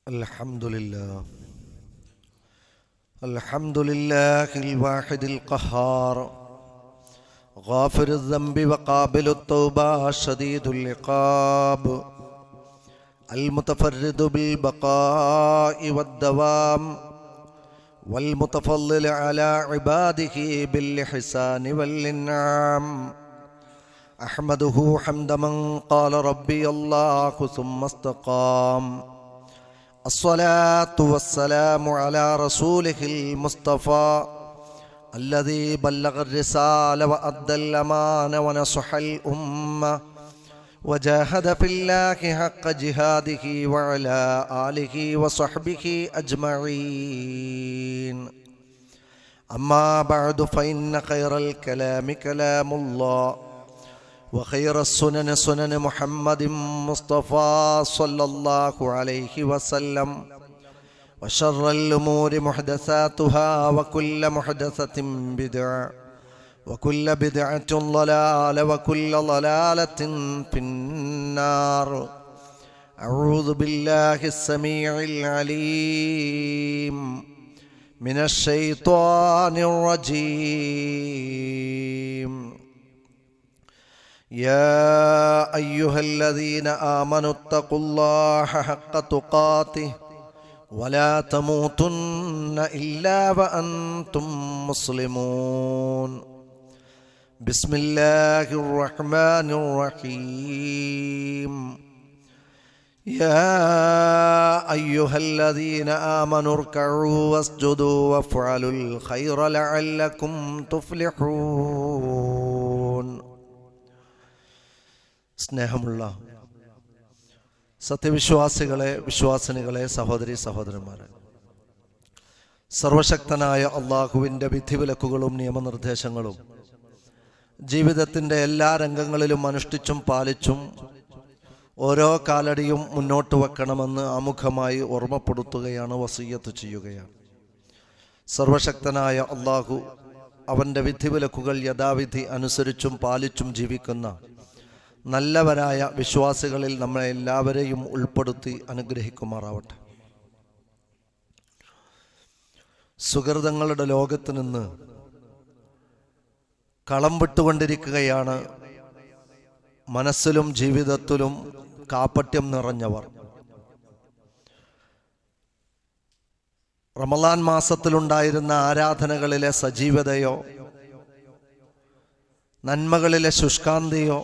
الحمد لله الواحد القهار غافر الذنب وقابل التوبة شديد العقاب المتفرد بالبقاء والدوام والمتفضل على عباده بالإحسان والإنعام أحمده حمد من قال ربي الله ثم استقام الصلاة والسلام على رسوله المصطفى الذي بلغ الرسالة وأدى الأمانة ونصح الأمة وجاهد في الله حق جهاده وعلى آله وصحبه أجمعين أما بعد فإن خير الكلام كلام الله وخير السنن سنن محمد مصطفى صلى الله عليه وسلم وشر الأمور محدثاتها وكل محدثة بدعة وكل بدعة ضلالة وكل ضلالة في النار. أعوذ بالله السميع العليم من الشيطان الرجيم. يا أيها الذين آمنوا اتقوا الله حق تقاته ولا تموتن إلا وأنتم مسلمون. بسم الله الرحمن الرحيم. يا أيها الذين آمنوا اركعوا واسجدوا وافعلوا الخير لعلكم تفلحون. സ്നേഹമുള്ള സത്യവിശ്വാസികളെ, വിശ്വാസിനികളെ, സഹോദരി സഹോദരന്മാരെ, സർവശക്തനായ അള്ളാഹുവിൻ്റെ വിധിവിലക്കുകളും നിയമനിർദ്ദേശങ്ങളും ജീവിതത്തിൻ്റെ എല്ലാ രംഗങ്ങളിലും അനുഷ്ഠിച്ചും പാലിച്ചും ഓരോ കാലടിയും മുന്നോട്ട് വെക്കണമെന്ന് ആമുഖമായി ഓർമ്മപ്പെടുത്തുകയാണ്, വസിയ്യത്ത് ചെയ്യുകയാണ്. സർവശക്തനായ അള്ളാഹു അവൻ്റെ വിധിവിലക്കുകൾ യഥാവിധി അനുസരിച്ചും പാലിച്ചും ജീവിക്കുന്ന നല്ലവരായ വിശ്വാസികളിൽ നമ്മളെ എല്ലാവരെയും ഉൾപ്പെടുത്തി അനുഗ്രഹിക്കുമാറാവട്ടെ. സുഹൃതങ്ങളുടെ ലോകത്ത് നിന്ന് കളം വിട്ടുകൊണ്ടിരിക്കുകയാണ് മനസ്സിലും ജീവിതത്തിലും കാപട്യം നിറഞ്ഞവർ. റമളാൻ മാസത്തിലുണ്ടായിരുന്ന ആരാധനകളിലെ സജീവതയോ നന്മകളിലെ ശുഷ്കാന്തിയോ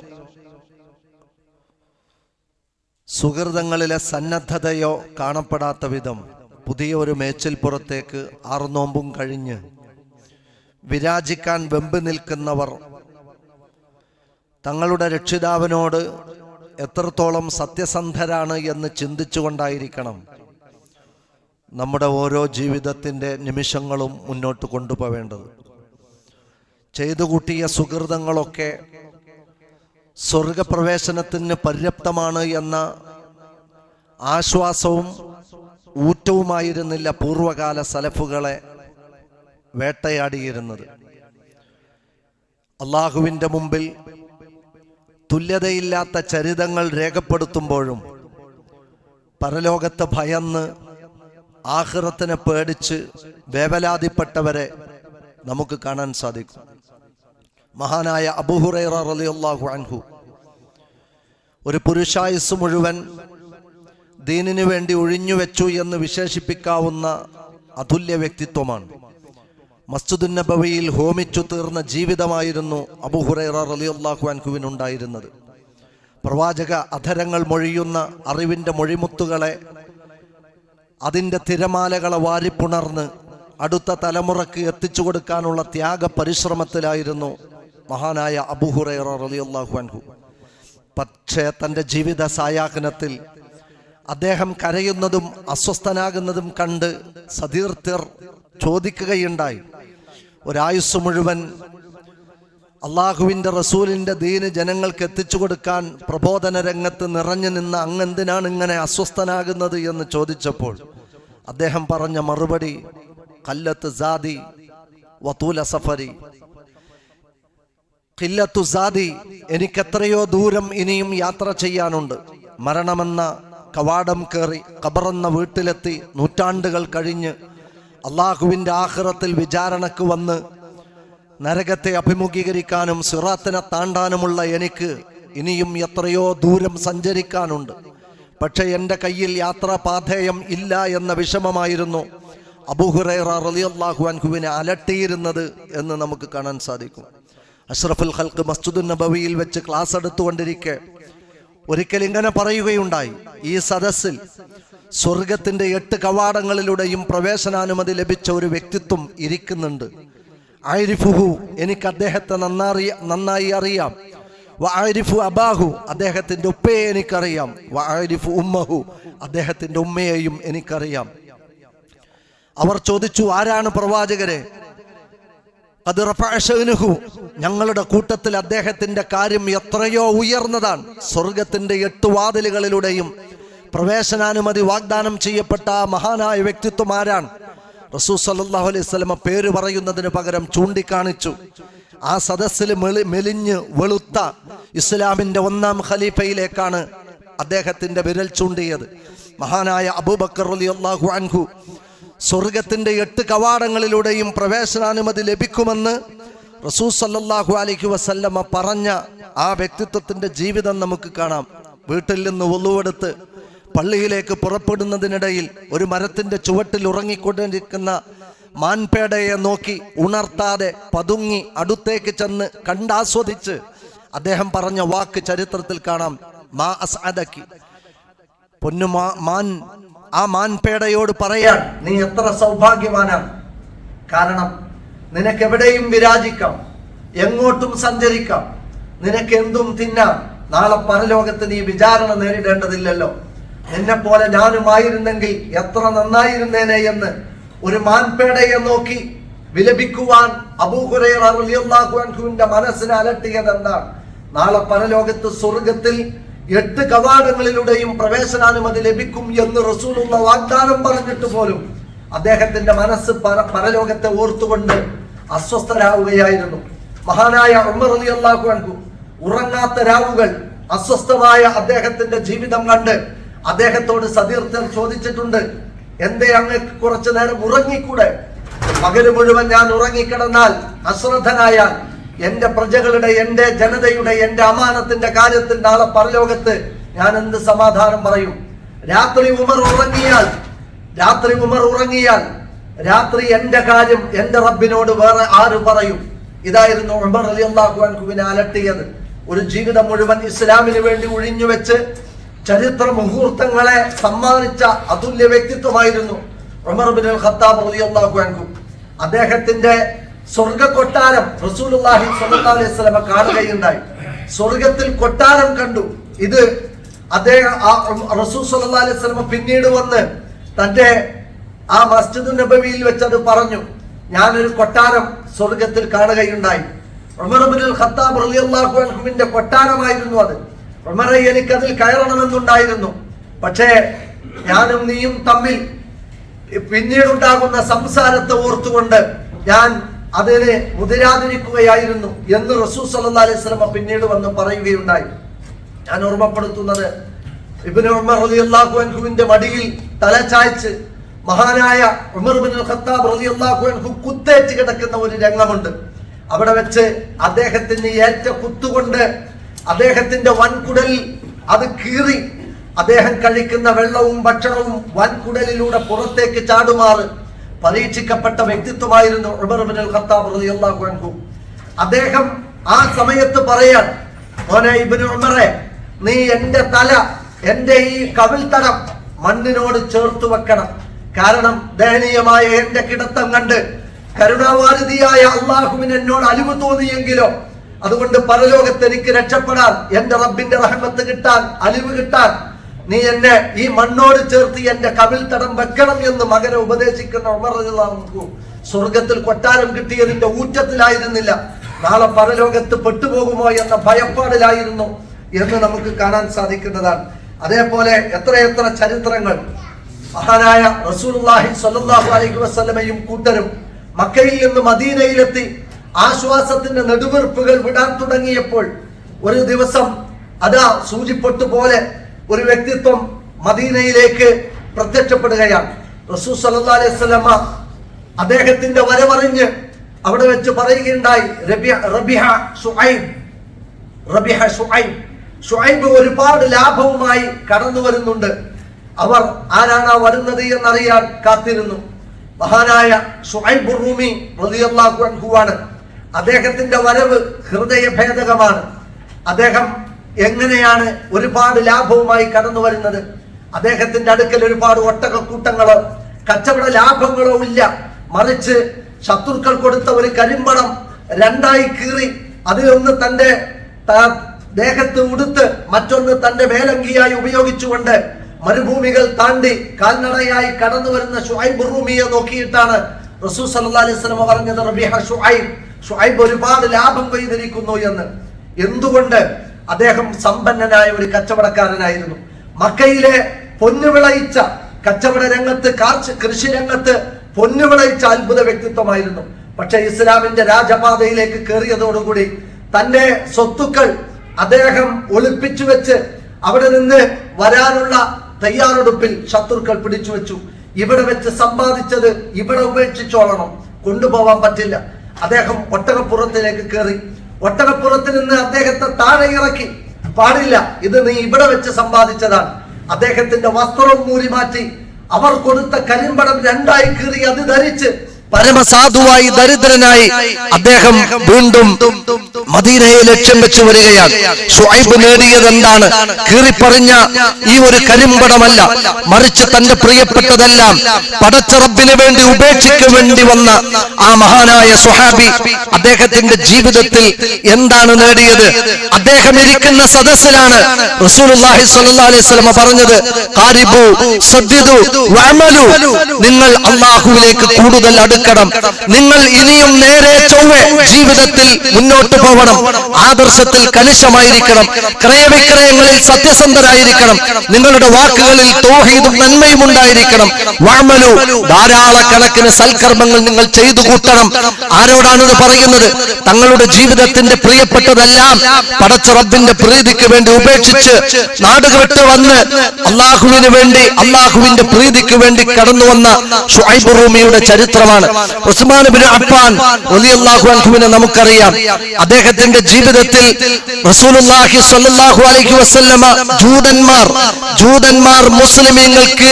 സുഹൃതങ്ങളിലെ സന്നദ്ധതയോ കാണപ്പെടാത്ത വിധം പുതിയ ഒരു മേച്ചിൽപ്പുറത്തേക്ക് 6 നോമ്പും കഴിഞ്ഞ് വിരാജിക്കാൻ വെമ്പ് നിൽക്കുന്നവർ തങ്ങളുടെ രക്ഷിതാവിനോട് എത്രത്തോളം സത്യസന്ധരാണ് എന്ന് ചിന്തിച്ചുകൊണ്ടായിരിക്കണം നമ്മുടെ ഓരോ ജീവിതത്തിൻ്റെ നിമിഷങ്ങളും മുന്നോട്ട് കൊണ്ടുപോവേണ്ടത്. ചെയ്തു കൂട്ടിയ സുഹൃതങ്ങളൊക്കെ സ്വർഗപ്രവേശനത്തിന് പര്യാപ്തമാണ് എന്ന ആശ്വാസവും ഊറ്റവുമായിരുന്നില്ല പൂർവകാല സലഫുകളെ വേട്ടയാടിയിരുന്നത്. അള്ളാഹുവിൻ്റെ മുമ്പിൽ തുല്യതയില്ലാത്ത ചരിതങ്ങൾ രേഖപ്പെടുത്തുമ്പോഴും പരലോകത്തെ ഭയന്ന് ആഖിറത്തിനെ പേടിച്ച് വേവലാതിപ്പെട്ടവരെ നമുക്ക് കാണാൻ സാധിക്കും. മഹാനായ അബൂ ഹുറൈറ റളിയല്ലാഹു അൻഹു ഒരു പുരുഷായുസ് മുഴുവൻ ദീനിനു വേണ്ടി ഒഴിഞ്ഞുവെച്ചു എന്ന് വിശേഷിപ്പിക്കാവുന്ന അതുല്യ വ്യക്തിത്വമാണ്. മസ്ജിദുൻ നബവിയിൽ ഹോമിച്ചു തീർന്ന ജീവിതമായിരുന്നു അബൂ ഹുറൈറ റളിയല്ലാഹു അൻഹുവിനുണ്ടായിരുന്നത്. പ്രവാചക അധരങ്ങൾ മൊഴിയുന്ന അറിവിൻ്റെ മൊഴിമുത്തുകളെ, അതിൻ്റെ തിരമാലകളെ വാരിപ്പുണർന്ന് അടുത്ത തലമുറക്ക് എത്തിച്ചു കൊടുക്കാനുള്ള ത്യാഗ പരിശ്രമത്തിലായിരുന്നു മഹാനായ അബൂ ഹുറൈറ റളിയല്ലാഹു അൻഹു. പക്ഷേ തൻ്റെ ജീവിത സായാഹ്നത്തിൽ അദ്ദേഹം കരയുന്നതും അസ്വസ്ഥനാകുന്നതും കണ്ട് സതീർത്ഥ്യർ ചോദിക്കുകയുണ്ടായി, ഒരായുസ് മുഴുവൻ അള്ളാഹുവിൻ്റെ റസൂലിൻ്റെ ദീന് ജനങ്ങൾക്ക് എത്തിച്ചു കൊടുക്കാൻ പ്രബോധന രംഗത്ത് നിറഞ്ഞു നിന്ന അങ്ങെന്തിനാണ് ഇങ്ങനെ അസ്വസ്ഥനാകുന്നത് എന്ന് ചോദിച്ചപ്പോൾ അദ്ദേഹം പറഞ്ഞ മറുപടി ഖല്ലത്ത് സാദി വതൂല സഫരി. ഖില്ലത്തു സാദി, എനിക്കെത്രയോ ദൂരം ഇനിയും യാത്ര ചെയ്യാനുണ്ട്. മരണമെന്ന കവാടം കയറി ഖബറെന്ന വീട്ടിലെത്തി നൂറ്റാണ്ടുകൾ കഴിഞ്ഞ് അള്ളാഹുവിൻ്റെ ആഖിറത്തിൽ വിചാരണക്ക് വന്ന് നരകത്തെ അഭിമുഖീകരിക്കാനും സിറാത്തിനെ താണ്ടാനുമുള്ള എനിക്ക് ഇനിയും എത്രയോ ദൂരം സഞ്ചരിക്കാനുണ്ട്. പക്ഷെ എൻ്റെ കയ്യിൽ യാത്രാപാഥേയം ഇല്ല എന്ന വിഷമമായിരുന്നു അബൂ ഹുറൈറ റളിയല്ലാഹു അൻഹുവിനെ അലട്ടിയിരുന്നത് എന്ന് നമുക്ക് കാണാൻ സാധിക്കും. അഷ്റഫുൽ ഖൽഖ് മസ്ജിദുൻ നബവിയിൽ വെച്ച് ക്ലാസ് എടുത്തുകൊണ്ടിരിക്കെ ഒരിക്കൽ ഇങ്ങനെ പറയുകയുണ്ടായി, ഈ സദസ്സിൽ സ്വർഗത്തിന്റെ 8 കവാടങ്ങളിലൂടെയും പ്രവേശനാനുമതി ലഭിച്ച ഒരു വ്യക്തിത്വം ഇരിക്കുന്നുണ്ട്. ആരിഫുഹു, എനിക്ക് അദ്ദേഹത്തെ നന്നായി അറിയാം. വആരിഫു അബാഹു, അദ്ദേഹത്തിന്റെ ഉപ്പയെ എനിക്കറിയാം. വആരിഫു ഉമ്മഹു, അദ്ദേഹത്തിന്റെ ഉമ്മയെയും എനിക്കറിയാം. അവർ ചോദിച്ചു, ആരാണ് പ്രവാചകരെ? ഖദ് റഫഅ ശഅ്നുഹു, ഞങ്ങളുടെ കൂട്ടത്തിൽ അദ്ദേഹത്തിന്റെ കാര്യം എത്രയോ ഉയർന്നതാണ്. സ്വർഗത്തിന്റെ 8 വാതിലുകളിലൂടെയും പ്രവേശനാനുമതി വാഗ്ദാനം ചെയ്യപ്പെട്ട ആ മഹാനായ വ്യക്തിത്വം ആരാണ്? റസൂൽ സല്ലല്ലാഹു അലൈഹി വസല്ലം പേര് പറയുന്നതിന് പകരം ചൂണ്ടിക്കാണിച്ചു. ആ സദസ്സിൽ മെലിഞ്ഞ് വെളുത്ത ഇസ്ലാമിന്റെ 1-ാം ഖലീഫയിലേക്കാണ് അദ്ദേഹത്തിന്റെ വിരൽ ചൂണ്ടിയത്. മഹാനായ അബൂബക്കർ റളിയല്ലാഹു അൻഹു സ്വർഗത്തിന്റെ 8 കവാടങ്ങളിലൂടെയും പ്രവേശനാനുമതി ലഭിക്കുമെന്ന് റസൂൽ സല്ലല്ലാഹു അലൈഹി വസല്ലമ പറഞ്ഞ ആ വ്യക്തിത്വത്തിന്റെ ജീവിതം നമുക്ക് കാണാം. വീട്ടിൽ നിന്ന് വുളുവെടുത്ത് പള്ളിയിലേക്ക് പുറപ്പെടുന്നതിനിടയിൽ ഒരു മരത്തിന്റെ ചുവട്ടിൽ ഉറങ്ങിക്കൊണ്ടിരിക്കുന്ന മാൻപേടയെ നോക്കി ഉണർത്താതെ പതുങ്ങി അടുത്തേക്ക് ചെന്ന് കണ്ടാസ്വദിച്ച് അദ്ദേഹം പറഞ്ഞ വാക്ക് ചരിത്രത്തിൽ കാണാം, മാ അസ്അദകി, പൊന്നു മാൻ, ആ മാൻപേടയോട് പറയാൻ നീ എത്ര സൗഭാഗ്യവാനാണ്. കാരണം നിനക്ക് എവിടെയും വിരാജിക്കാം, എങ്ങോട്ടും സഞ്ചരിക്കാം, നിനക്ക് എന്തും തിന്നാം. നാളെ പരലോകത്ത് നീ വിചാരണ നേരിടേണ്ടതില്ലല്ലോ. എന്നെ പോലെ ഞാനുമായിരുന്നെങ്കിൽ എത്ര നന്നായിരുന്നേനെ എന്ന് ഒരു മാൻപേടയെ നോക്കി വിലപിക്കുവാൻ അബൂ ഹുറൈറ റളിയല്ലാഹു അൻഹുവിന്റെ മനസ്സിനെ അലട്ടിയത് എന്താണ്? നാളെ പരലോകത്ത് സ്വർഗത്തിൽ 8 കവാടങ്ങളിലൂടെയും പ്രവേശനാനുമതി ലഭിക്കും എന്ന് റസൂലുള്ള വാഗ്ദാനം പറഞ്ഞിട്ട് പോലും അദ്ദേഹത്തിന്റെ മനസ്സ് പരലോകത്തെ ഓർത്തുകൊണ്ട് അസ്വസ്ഥരാവുകയായിരുന്നു. മഹാനായ ഉമർ റളിയല്ലാഹു അൻഹു ഉറങ്ങാത്ത രാവുകൾ, അസ്വസ്ഥമായ അദ്ദേഹത്തിന്റെ ജീവിതം കണ്ട് അദ്ദേഹത്തോട് സതീർത്ഥൻ ചോദിച്ചിട്ടുണ്ട്, എന്തേ അങ്ങക്ക് കുറച്ചു നേരം ഉറങ്ങിക്കൂടെ? പകല് മുഴുവൻ ഞാൻ ഉറങ്ങിക്കിടന്നാൽ, അശ്രദ്ധനായാൽ എന്റെ പ്രജകളുടെ, എന്റെ ജനതയുടെ, എന്റെ അമാനത്തിന്റെ കാര്യത്തിൽ നാളെ പരലോകത്ത് ഞാൻ എന്ത് സമാധാനം പറയും? രാത്രി ഉമർ ഉറങ്ങിയാൽ രാത്രി എന്റെ കാര്യം എന്റെ റബ്ബിനോട് വേറെ ആര് പറയും? ഇതായിരുന്നു ഉമർ റളിയല്ലാഹു അൻഹുവിനെ അലട്ടിയത്. ഒരു ജീവിതം മുഴുവൻ ഇസ്ലാമിന് വേണ്ടി ഒഴിഞ്ഞുവെച്ച് ചരിത്ര മുഹൂർത്തങ്ങളെ സമ്മാനിച്ച അതുല്യ വ്യക്തിത്വമായിരുന്നു ഉമർ ഇബ്നുൽ ഖത്താബ് റളിയല്ലാഹു അൻഹു. അദ്ദേഹത്തിന്റെ സ്വർഗ കൊട്ടാരം റസൂലുള്ളാഹി സ്വല്ലല്ലാഹു അലൈഹി വസല്ലം കാണുകയുണ്ടായി. സ്വർഗത്തിൽ കൊട്ടാരം കണ്ടു. ഇത് അദ്ദേഹം റസൂൽ സ്വല്ലല്ലാഹു അലൈഹി വസല്ലം പിന്നീട് വന്ന് തന്റെ ആ മസ്ജിദുൻ നബവിയിൽ വെച്ച് അത് പറഞ്ഞു, ഞാനൊരു കൊട്ടാരം സ്വർഗത്തിൽ കാണുകയുണ്ടായി. ഉമർ ഇബ്നുൽ ഖത്താബ് റളിയല്ലാഹു അൻഹുവിന്റെ കൊട്ടാരമായിരുന്നു അത്. ഉമറെ, എനിക്കതിൽ കയറണമെന്നുണ്ടായിരുന്നു. പക്ഷേ ഞാനും നീയും തമ്മിൽ പിന്നീടുണ്ടാകുന്ന സംസാരത്തെ ഓർത്തുകൊണ്ട് ഞാൻ അതിന് മുതിരാതിരിക്കുകയായിരുന്നു എന്ന് റസൂൽ സല്ലല്ലാഹു അലൈഹി വസല്ലം പിന്നീട് വന്ന് പറയുകയുണ്ടായി. ഞാൻ ഓർമ്മപ്പെടുത്തുന്നത്, ഇബ്നു ഉമർ റളിയല്ലാഹു അൻഹുവിന്റെ മടിയിൽ തല ചായ്ച്ച് മഹാനായ ഉമർ ഇബ്നുൽ ഖത്താബ് റളിയല്ലാഹു അൻഹു കുത്തേറ്റ് കിടക്കുന്ന ഒരു രംഗമുണ്ട്. അവിടെ വെച്ച് അദ്ദേഹത്തിന് ഏറ്റ കുത്തുകൊണ്ട് അദ്ദേഹത്തിന്റെ വൻകുടലിൽ അത് കീറി അദ്ദേഹം കഴിക്കുന്ന വെള്ളവും ഭക്ഷണവും വൻകുടലിലൂടെ പുറത്തേക്ക് ചാടുമാറ് പരീക്ഷിക്കപ്പെട്ട വ്യക്തിത്വമായിരുന്നു ഉമർ ഇബ്നുൽ ഖത്താബ് റളിയല്ലാഹു അൻഹു. അദ്ദേഹം ആ സമയത്ത് പറയാൻ, മോനെ ഇബ്നു ഉമറെ, നീ എന്റെ തല, എന്റെ ഈ കവിൾത്തടം മണ്ണിനോട് ചേർത്ത് വെക്കണം. കാരണം ദയനീയമായ എന്റെ കിടത്തം കണ്ട് കരുണാവാരിധിയായ അള്ളാഹുവിന് എന്നോട് അലിവ് തോന്നിയെങ്കിലോ, അതുകൊണ്ട് പരലോകത്ത് എനിക്ക് രക്ഷപ്പെടാൻ, എന്റെ റബ്ബിന്റെ റഹ്മത്ത് കിട്ടാൻ, അലിവ് കിട്ടാൻ നീ എന്നെ ഈ മണ്ണോട് ചേർത്ത് എന്റെ കവിൾ തടം വെക്കണം എന്ന് മകനെ ഉപദേശിക്കുന്ന ഉമർ റളിയല്ലാഹു അൻഹു സ്വർഗത്തിൽ കൊട്ടാരം കിട്ടിയതിന്റെ ഊറ്റത്തിലായിരുന്നില്ല, നാളെ പരലോകത്ത് പെട്ടുപോകുമോ എന്ന ഭയപ്പാടിലായിരുന്നു എന്ന് നമുക്ക് കാണാൻ സാധിക്കുന്നതാണ്. അതേപോലെ എത്രയെത്ര ചരിത്രങ്ങൾ. മഹാനായ റസൂലുള്ളാഹി സ്വല്ലല്ലാഹു അലൈഹി വസല്ലമയും കൂട്ടരും മക്കയിൽ നിന്ന് മദീനയിലെത്തി ആശ്വാസത്തിന്റെ നെടുവീർപ്പുകൾ വിടാൻ തുടങ്ങിയപ്പോൾ ഒരു ദിവസം അതാ സൂചിപ്പൊട്ട് പോലെ ഒരു വ്യക്തിത്വം മദീനയിലേക്ക് പ്രത്യക്ഷപ്പെടുകയാണ്. റസൂൽ സല്ലല്ലാഹു അലൈഹി വസല്ലമ അദ്ദേഹത്തിന്റെ വരവറിഞ്ഞ് അവിടെ വെച്ച് പറയുകയുണ്ടായി, ഷുഐബ് ഒരുപാട് ലാഭവുമായി കടന്നു വരുന്നുണ്ട്. അവർ ആരാണ് വരുന്നത് എന്നറിയാൻ കാത്തിരുന്നു. മഹാനായ ഷുഐബ് റൂമി റളിയല്ലാഹു അൻഹു ആണ്. അദ്ദേഹത്തിന്റെ വരവ് ഹൃദയഭേദകമാണ്. അദ്ദേഹം എങ്ങനെയാണ് ഒരുപാട് ലാഭവുമായി കടന്നു വരുന്നത്? അദ്ദേഹത്തിന്റെ അടുക്കൽ ഒരുപാട് ഒട്ടകക്കൂട്ടങ്ങളോ കച്ചവട ലാഭങ്ങളോ ഇല്ല. മറിച്ച് ശത്രുക്കൾ കൊടുത്ത ഒരു കരിമ്പണം രണ്ടായി കീറി അതിലൊന്ന് തന്റെ ദേഹത്ത് ഉടുത്ത് മറ്റൊന്ന് തന്റെ മേലങ്കിയായി ഉപയോഗിച്ചുകൊണ്ട് മരുഭൂമികൾ താണ്ടി കാൽനടയായി കടന്നു വരുന്ന ഷുഐബ് റൂമിയെ നോക്കിയിട്ടാണ് റസൂൽ സല്ലല്ലാഹു അലൈഹി വസല്ലം പറഞ്ഞത്, ഷുഐബ് ഒരുപാട് ലാഭം കൊയ്തിരിക്കുന്നു എന്ന്. എന്തുകൊണ്ട്? അദ്ദേഹം സമ്പന്നനായ ഒരു കച്ചവടക്കാരനായിരുന്നു. മക്കയിലെ പൊന്നുവിളയിച്ച കച്ചവട രംഗത്ത്, കൃഷി രംഗത്ത് പൊന്നുവിളയിച്ച അത്ഭുത വ്യക്തിത്വമായിരുന്നു. പക്ഷെ ഇസ്ലാമിന്റെ രാജപാതയിലേക്ക് കയറിയതോടുകൂടി തന്റെ സ്വത്തുക്കൾ അദ്ദേഹം ഒളിപ്പിച്ചു വെച്ച് അവിടെ നിന്ന് വരാനുള്ള തയ്യാറെടുപ്പിൽ ശത്രുക്കൾ പിടിച്ചു വെച്ചു. ഇവിടെ വെച്ച് സമ്പാദിച്ചത് ഇവിടെ ഉപേക്ഷിച്ചോളണം, കൊണ്ടുപോകാൻ പറ്റില്ല. അദ്ദേഹം ഒട്ടകപ്പുറത്തിലേക്ക് കയറി. ഒട്ടകപ്പുറത്ത് നിന്ന് അദ്ദേഹത്തെ താഴെ ഇറക്കി. പാടില്ല, ഇത് നീ ഇവിടെ വെച്ച് സമ്പാദിച്ചതാണ്. അദ്ദേഹത്തിന്റെ വസ്ത്രം മൂരി മാറ്റി അവർ കൊടുത്ത കരിമ്പടം രണ്ടായി കീറി അത് ധരിച്ച് പരമസാധുവായി ദരിദ്രനായി അദ്ദേഹം വീണ്ടും മദീനയെ ലക്ഷ്യം വെച്ച് വരികയാണ്. ഷുഐബ് നേടിയത് എന്താണ്? കീറിപ്പറിഞ്ഞ ഈ ഒരു കരിമ്പടമല്ല, മറിച്ച് തന്റെ പ്രിയപ്പെട്ടതെല്ലാം പടച്ച റബ്ബിന് വേണ്ടി ഉപേക്ഷിക്കാൻ വേണ്ടി വന്ന ആ മഹാനായ സ്വഹാബി അദ്ദേഹത്തിന്റെ ജീവിതത്തിൽ എന്താണ് നേടിയത്? അദ്ദേഹം ഇരിക്കുന്ന സദസ്സിലാണ് റസൂലുള്ളാഹി സ്വല്ലല്ലാഹു അലൈഹി വസല്ലം പറഞ്ഞത്, ഖാരിബു സദ്ദിദു വഅമലു, നിങ്ങൾ അല്ലാഹുവിലേക്ക് കൂടുതൽ അടുക്കണം, നിങ്ങൾ ഇനിയും നേരെ ചൊവ്വെ ജീവിതത്തിൽ മുന്നോട്ട് പോകണം, ആദർശത്തിൽ കണിശമായിരിക്കണം, ക്രയവിക്രയങ്ങളിൽ സത്യസന്ധരായിരിക്കണം, നിങ്ങളുടെ വാക്കുകളിൽ തൗഹീദും നന്മയും ഉണ്ടായിരിക്കണം, വഅമലു, ധാരാളക്കണക്കിന് സൽക്കർമ്മങ്ങൾ നിങ്ങൾ ചെയ്തു കൂട്ടണം. ആരോടാണിത് പറയുന്നത്? തങ്ങളുടെ ജീവിതത്തിന്റെ പ്രിയപ്പെട്ടതെല്ലാം പടച്ച റബ്ബിന്റെ പ്രീതിക്ക് വേണ്ടി ഉപേക്ഷിച്ച് നാടുവിട്ട് വന്ന് അള്ളാഹുവിന് വേണ്ടി, അള്ളാഹുവിന്റെ പ്രീതിക്ക് വേണ്ടി കടന്നു വന്ന ഷുഐബ് റൂമിയുടെ ചരിത്രമാണ്. ഉസ്മാൻ ഇബ്നു അഫ്ഫാൻ റളിയല്ലാഹു അൻഹുവിനെ നമുക്കറിയാം. അദ്ദേഹത്തിന്റെ ജീവിതത്തിൽ റസൂലുള്ളാഹി സ്വല്ലല്ലാഹു അലൈഹി വസല്ലമ ജൂതന്മാർ മുസ്ലിമീങ്ങൾക്ക്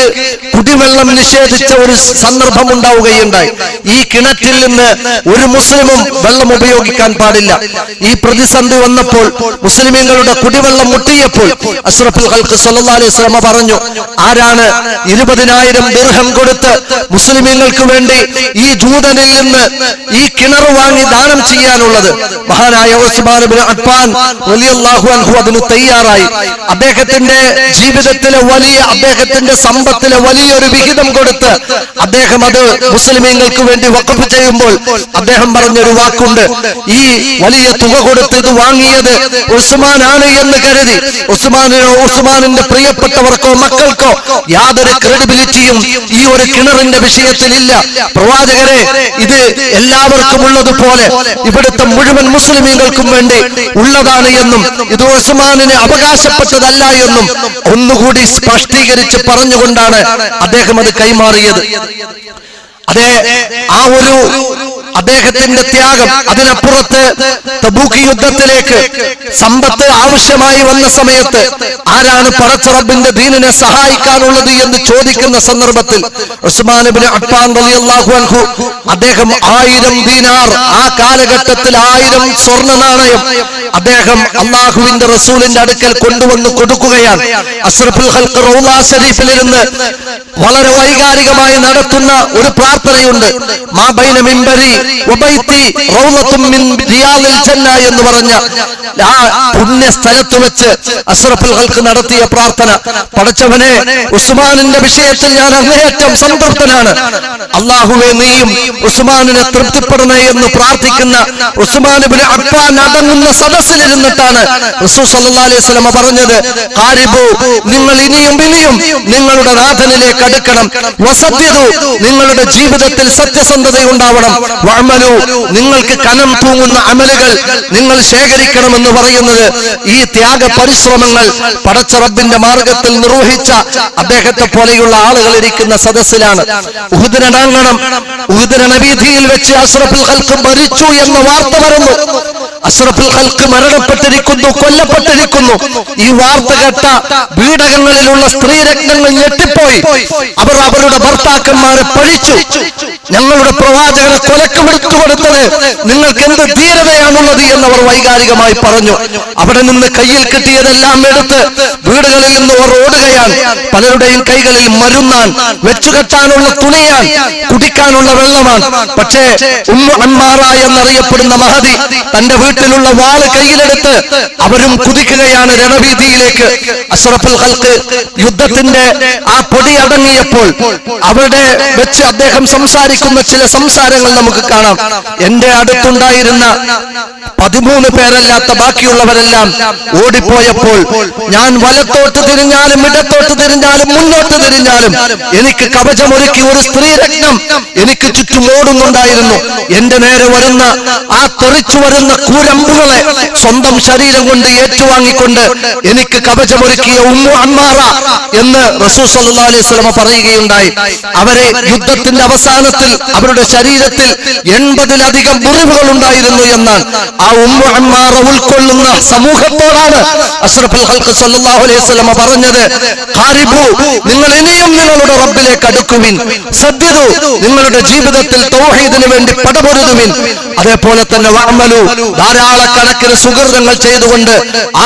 കുടിവെള്ളം നിഷേധിച്ച ഒരു സന്ദർഭം ഉണ്ടാവുകയുണ്ടായി. ഈ കിണറ്റിൽ നിന്ന് ഒരു മുസ്ലിമും വെള്ളം ഉപയോഗിക്കാൻ പാടില്ല. ഈ പ്രതിസന്ധി വന്നപ്പോൾ, മുസ്ലിമീങ്ങളുടെ കുടിവെള്ളം മുട്ടിയപ്പോൾ അഷ്റഫുൽ ഖൽഖ് സ്വല്ലല്ലാഹു അലൈഹി വസല്ലമ പറഞ്ഞു, ആരാണ് 20,000 ദിർഹം കൊടുത്ത് മുസ്ലിമീങ്ങൾക്ക് വേണ്ടി ഈ ജൂതനിൽ നിന്ന് ഈ കിണർ വാങ്ങി ദാനം ചെയ്യാനുള്ളത്? മഹാനായ ഉസ്മാൻ ഇബ്നു അഫ്ഫാൻ റളിയല്ലാഹു അൻഹു അതിന് തയ്യാറായി. അദ്ദേഹത്തിന്റെ ജീവിതത്തിലെ അദ്ദേഹത്തിന്റെ സമ്പത്തിലെ വലിയൊരു വിഹിതം കൊടുത്ത് അദ്ദേഹം അത് മുസ്ലിമീങ്ങൾക്ക് വേണ്ടി വഖഫ് ചെയ്യുമ്പോൾ അദ്ദേഹം പറഞ്ഞൊരു വാക്കുണ്ട്, ഈ വലിയ തുക കൊടുത്ത് ഇത് വാങ്ങിയത് ഉസ്മാനാണ് എന്ന് കരുതി ഉസ്മാനിന്റെ പ്രിയപ്പെട്ടവർക്കോ മക്കൾക്കോ യാതൊരു ക്രെഡിബിലിറ്റിയും ഈ ഒരു കിണറിന്റെ വിഷയത്തിൽ ഇല്ല. പ്രവാചകരെ, ഇത് എല്ലാവർക്കും ഉള്ളതുപോലെ ഇവിടുത്തെ മുഴുവൻ മുസ്ലിമീങ്ങൾക്കും വേണ്ടി ഉള്ളതാണ് എന്നും ഇത് ഉസ്മാനിന് അവകാശപ്പെട്ടതല്ല എന്നും ഒന്നുകൂടി സ്പഷ്ടീകരിച്ച് പറഞ്ഞുകൊണ്ടാണ് അദ്ദേഹം അത് കൈമാറിയത്. അതെ, ആ ഒരു അദ്ദേഹത്തിന്റെ ത്യാഗം, അതിനപ്പുറത്ത് തബൂക്ക് യുദ്ധത്തിലേക്ക് സമ്പത്ത് ആവശ്യമായി വന്ന സമയത്ത് ആരാണ് പടച്ച റബ്ബിന്റെ ദീനിനെ സഹായിക്കാനുള്ളത് എന്ന് ചോദിക്കുന്ന സന്ദർഭത്തിൽ ഉസ്മാൻ ഇബ്നു അഫ്ഫാൻ റളിയല്ലാഹു അൻഹു അദ്ദേഹം 1000 ദീനാർ, ആ കാലഘട്ടത്തിൽ 1000 സ്വർണ്ണ നാണയം അദ്ദേഹം അല്ലാഹുവിന്റെ റസൂലിന്റെ അടുക്കൽ കൊണ്ടുവന്ന് കൊടുക്കുകയാണ്. അഷ്റഫുൽ ഖൽഖ് റൗള ശരീഫിലിരുന്ന് വളരെ വൈകാരികമായി നടത്തുന്ന ഒരു പ്രാർത്ഥനയുണ്ട്. മാ ബൈന മിൻബരി വബൈതി റൗളത്തും മിൻ റിയാദിൽ ജന്ന എന്ന് പറഞ്ഞ ആ പുണ്യ സ്ഥലത്ത് വെച്ച് അഷ്റഫുൽ ഖൽഖ് നടത്തിയ പ്രാർത്ഥന, പടച്ചവനെ, ഉസ്മാനിന്റെ വിഷയത്തിൽ ഞാൻ അങ്ങേയറ്റം സംതൃപ്തനാണ്, അല്ലാഹുവേ നീയും ഉസ്മാനിനെ തൃപ്തിപ്പെടണേ എന്ന് പ്രാർത്ഥിക്കുന്ന ഉസ്മാൻ ഇബ്നു അഫ്ഫാൻ അടങ്ങുന്ന സദസ്സിലിരുന്നിട്ടാണ് റസൂൽ സല്ലല്ലാഹു അലൈഹി വസല്ലം പറഞ്ഞത്, ഖാരിബു, നിങ്ങൾ ഇനിയും നിങ്ങളുടെ നാഥനിലേക്ക് അടുക്കണം, വസദ്ദിദു, നിങ്ങളുടെ ജീവിതത്തിൽ സത്യസന്ധത ഉണ്ടാവണം, ഫഅമലു, നിങ്ങൾക്ക് കനം തൂങ്ങുന്ന അമലുകൾ നിങ്ങൾ ശേഖരിക്കണമെന്ന് പറയുന്നത് ഈ ത്യാഗ പരിശ്രമങ്ങൾ പടച്ച റബ്ബിന്റെ മാർഗത്തിൽ നിർവഹിച്ച അദ്ദേഹത്തെ പോലെയുള്ള ആളുകൾ ഇരിക്കുന്ന സദസ്സിലാണ്. ഉഹുദ് രണാങ്കണം, ഉഹുദ് രണവീഥിയിൽ വെച്ച് അഷ്റഫുൽ ഖൽഖ് മരിച്ചു എന്ന വാർത്ത വരുന്നു. അഷ്റഫുൽ ഖൽഖ് മരണപ്പെട്ടിരിക്കുന്നു, കൊല്ലപ്പെട്ടിരിക്കുന്നു. ഈ വാർത്ത കേട്ട വീടകങ്ങളിലുള്ള സ്ത്രീരത്നങ്ങൾ ഞെട്ടിപ്പോയി. അവർ അവരുടെ ഭർത്താക്കന്മാരെ പഴിച്ചു. ഞങ്ങളുടെ പ്രവാചകനെ കൊലക്ക് വിട്ടുകൊടുത്തത് നിങ്ങൾക്ക് എന്ത് ധീരതയാണുള്ളത് എന്നവർ വൈകാരികമായി പറഞ്ഞു. അവിടെ നിന്ന് കയ്യിൽ കിട്ടിയതെല്ലാം എടുത്ത് വീടുകളിൽ നിന്ന് അവർ ഓടുകയാണ്. പലരുടെയും കൈകളിൽ മരുന്നാൻ, വെച്ചുകെട്ടാനുള്ള തുണിയാൻ, കുടിക്കാനുള്ള വെള്ളമാണ്. പക്ഷേ ഉമ്മു അമ്മാറ എന്നറിയപ്പെടുന്ന മഹദി തന്റെ വീട്ടിലുള്ള വാള് കയ്യിലെടുത്ത് അവരും കുതിക്കുകയാണ് രണവീതിയിലേക്ക്. അഷ്റഫുൽ ഖൽഖ് യുദ്ധത്തിന്റെ ആ പൊടി അടങ്ങിയപ്പോൾ അവിടെ വെച്ച് അദ്ദേഹം സംസാരിക്കുന്ന ചില സംസാരങ്ങൾ നമുക്ക് കാണാം. എന്റെ അടുത്തുണ്ടായിരുന്ന 13 പേരല്ലാത്ത ബാക്കിയുള്ളവരെല്ലാം ഓടിപ്പോയപ്പോൾ ഞാൻ വലത്തോട്ട് തിരിഞ്ഞാലും ഇടത്തോട്ട് തിരിഞ്ഞാലും മുന്നോട്ട് തിരിഞ്ഞാലും എനിക്ക് കവചമൊരുക്കി ഒരു സ്ത്രീരത്നം എനിക്ക് ചുറ്റും ഓടുന്നുണ്ടായിരുന്നു. എന്റെ നേരെ വരുന്ന ആ തെറിച്ചു വരുന്ന കൂരമ്പുകളെ സ്വന്തം ശരീരം കൊണ്ട് ഏറ്റുവാങ്ങിക്കൊണ്ട് എനിക്ക് കവചമൊരുക്കിയ ഉമ്മു അമ്മാറ എന്ന് റസൂൽ സല്ലല്ലാഹു അലൈഹി വസല്ലം പറയുകയുണ്ടായി. അവരെ യുദ്ധത്തിന്റെ അവസാനത്തിൽ അവരുടെ ശരീരത്തിൽ 80-ലധികം മുറിവുകൾ ഉണ്ടായിരുന്നു എന്നാണ്. ആ ഉമ്മു അമ്മാറ ഉൾക്കൊള്ളുന്ന സമൂഹത്തോടാണ് അഷ്റഫുൽ ഖൽഖ് സല്ലല്ലാഹു അലൈഹി വസല്ലം പറഞ്ഞത്, ഖാരിബു, നിങ്ങൾ ഇനിയും നിങ്ങളുടെ റബ്ബിലേക്ക് അടുക്കുവിൻ. സദ്ദിദു, നിങ്ങളുടെ ജീവിതത്തിൽ തൗഹീദിന് വേണ്ടി പടപൊരുതുവിൻ. അതേപോലെ തന്നെ വഅമലു, ധാരാളക്കണക്കിന് സുഹൃതങ്ങൾ ചെയ്തുകൊണ്ട്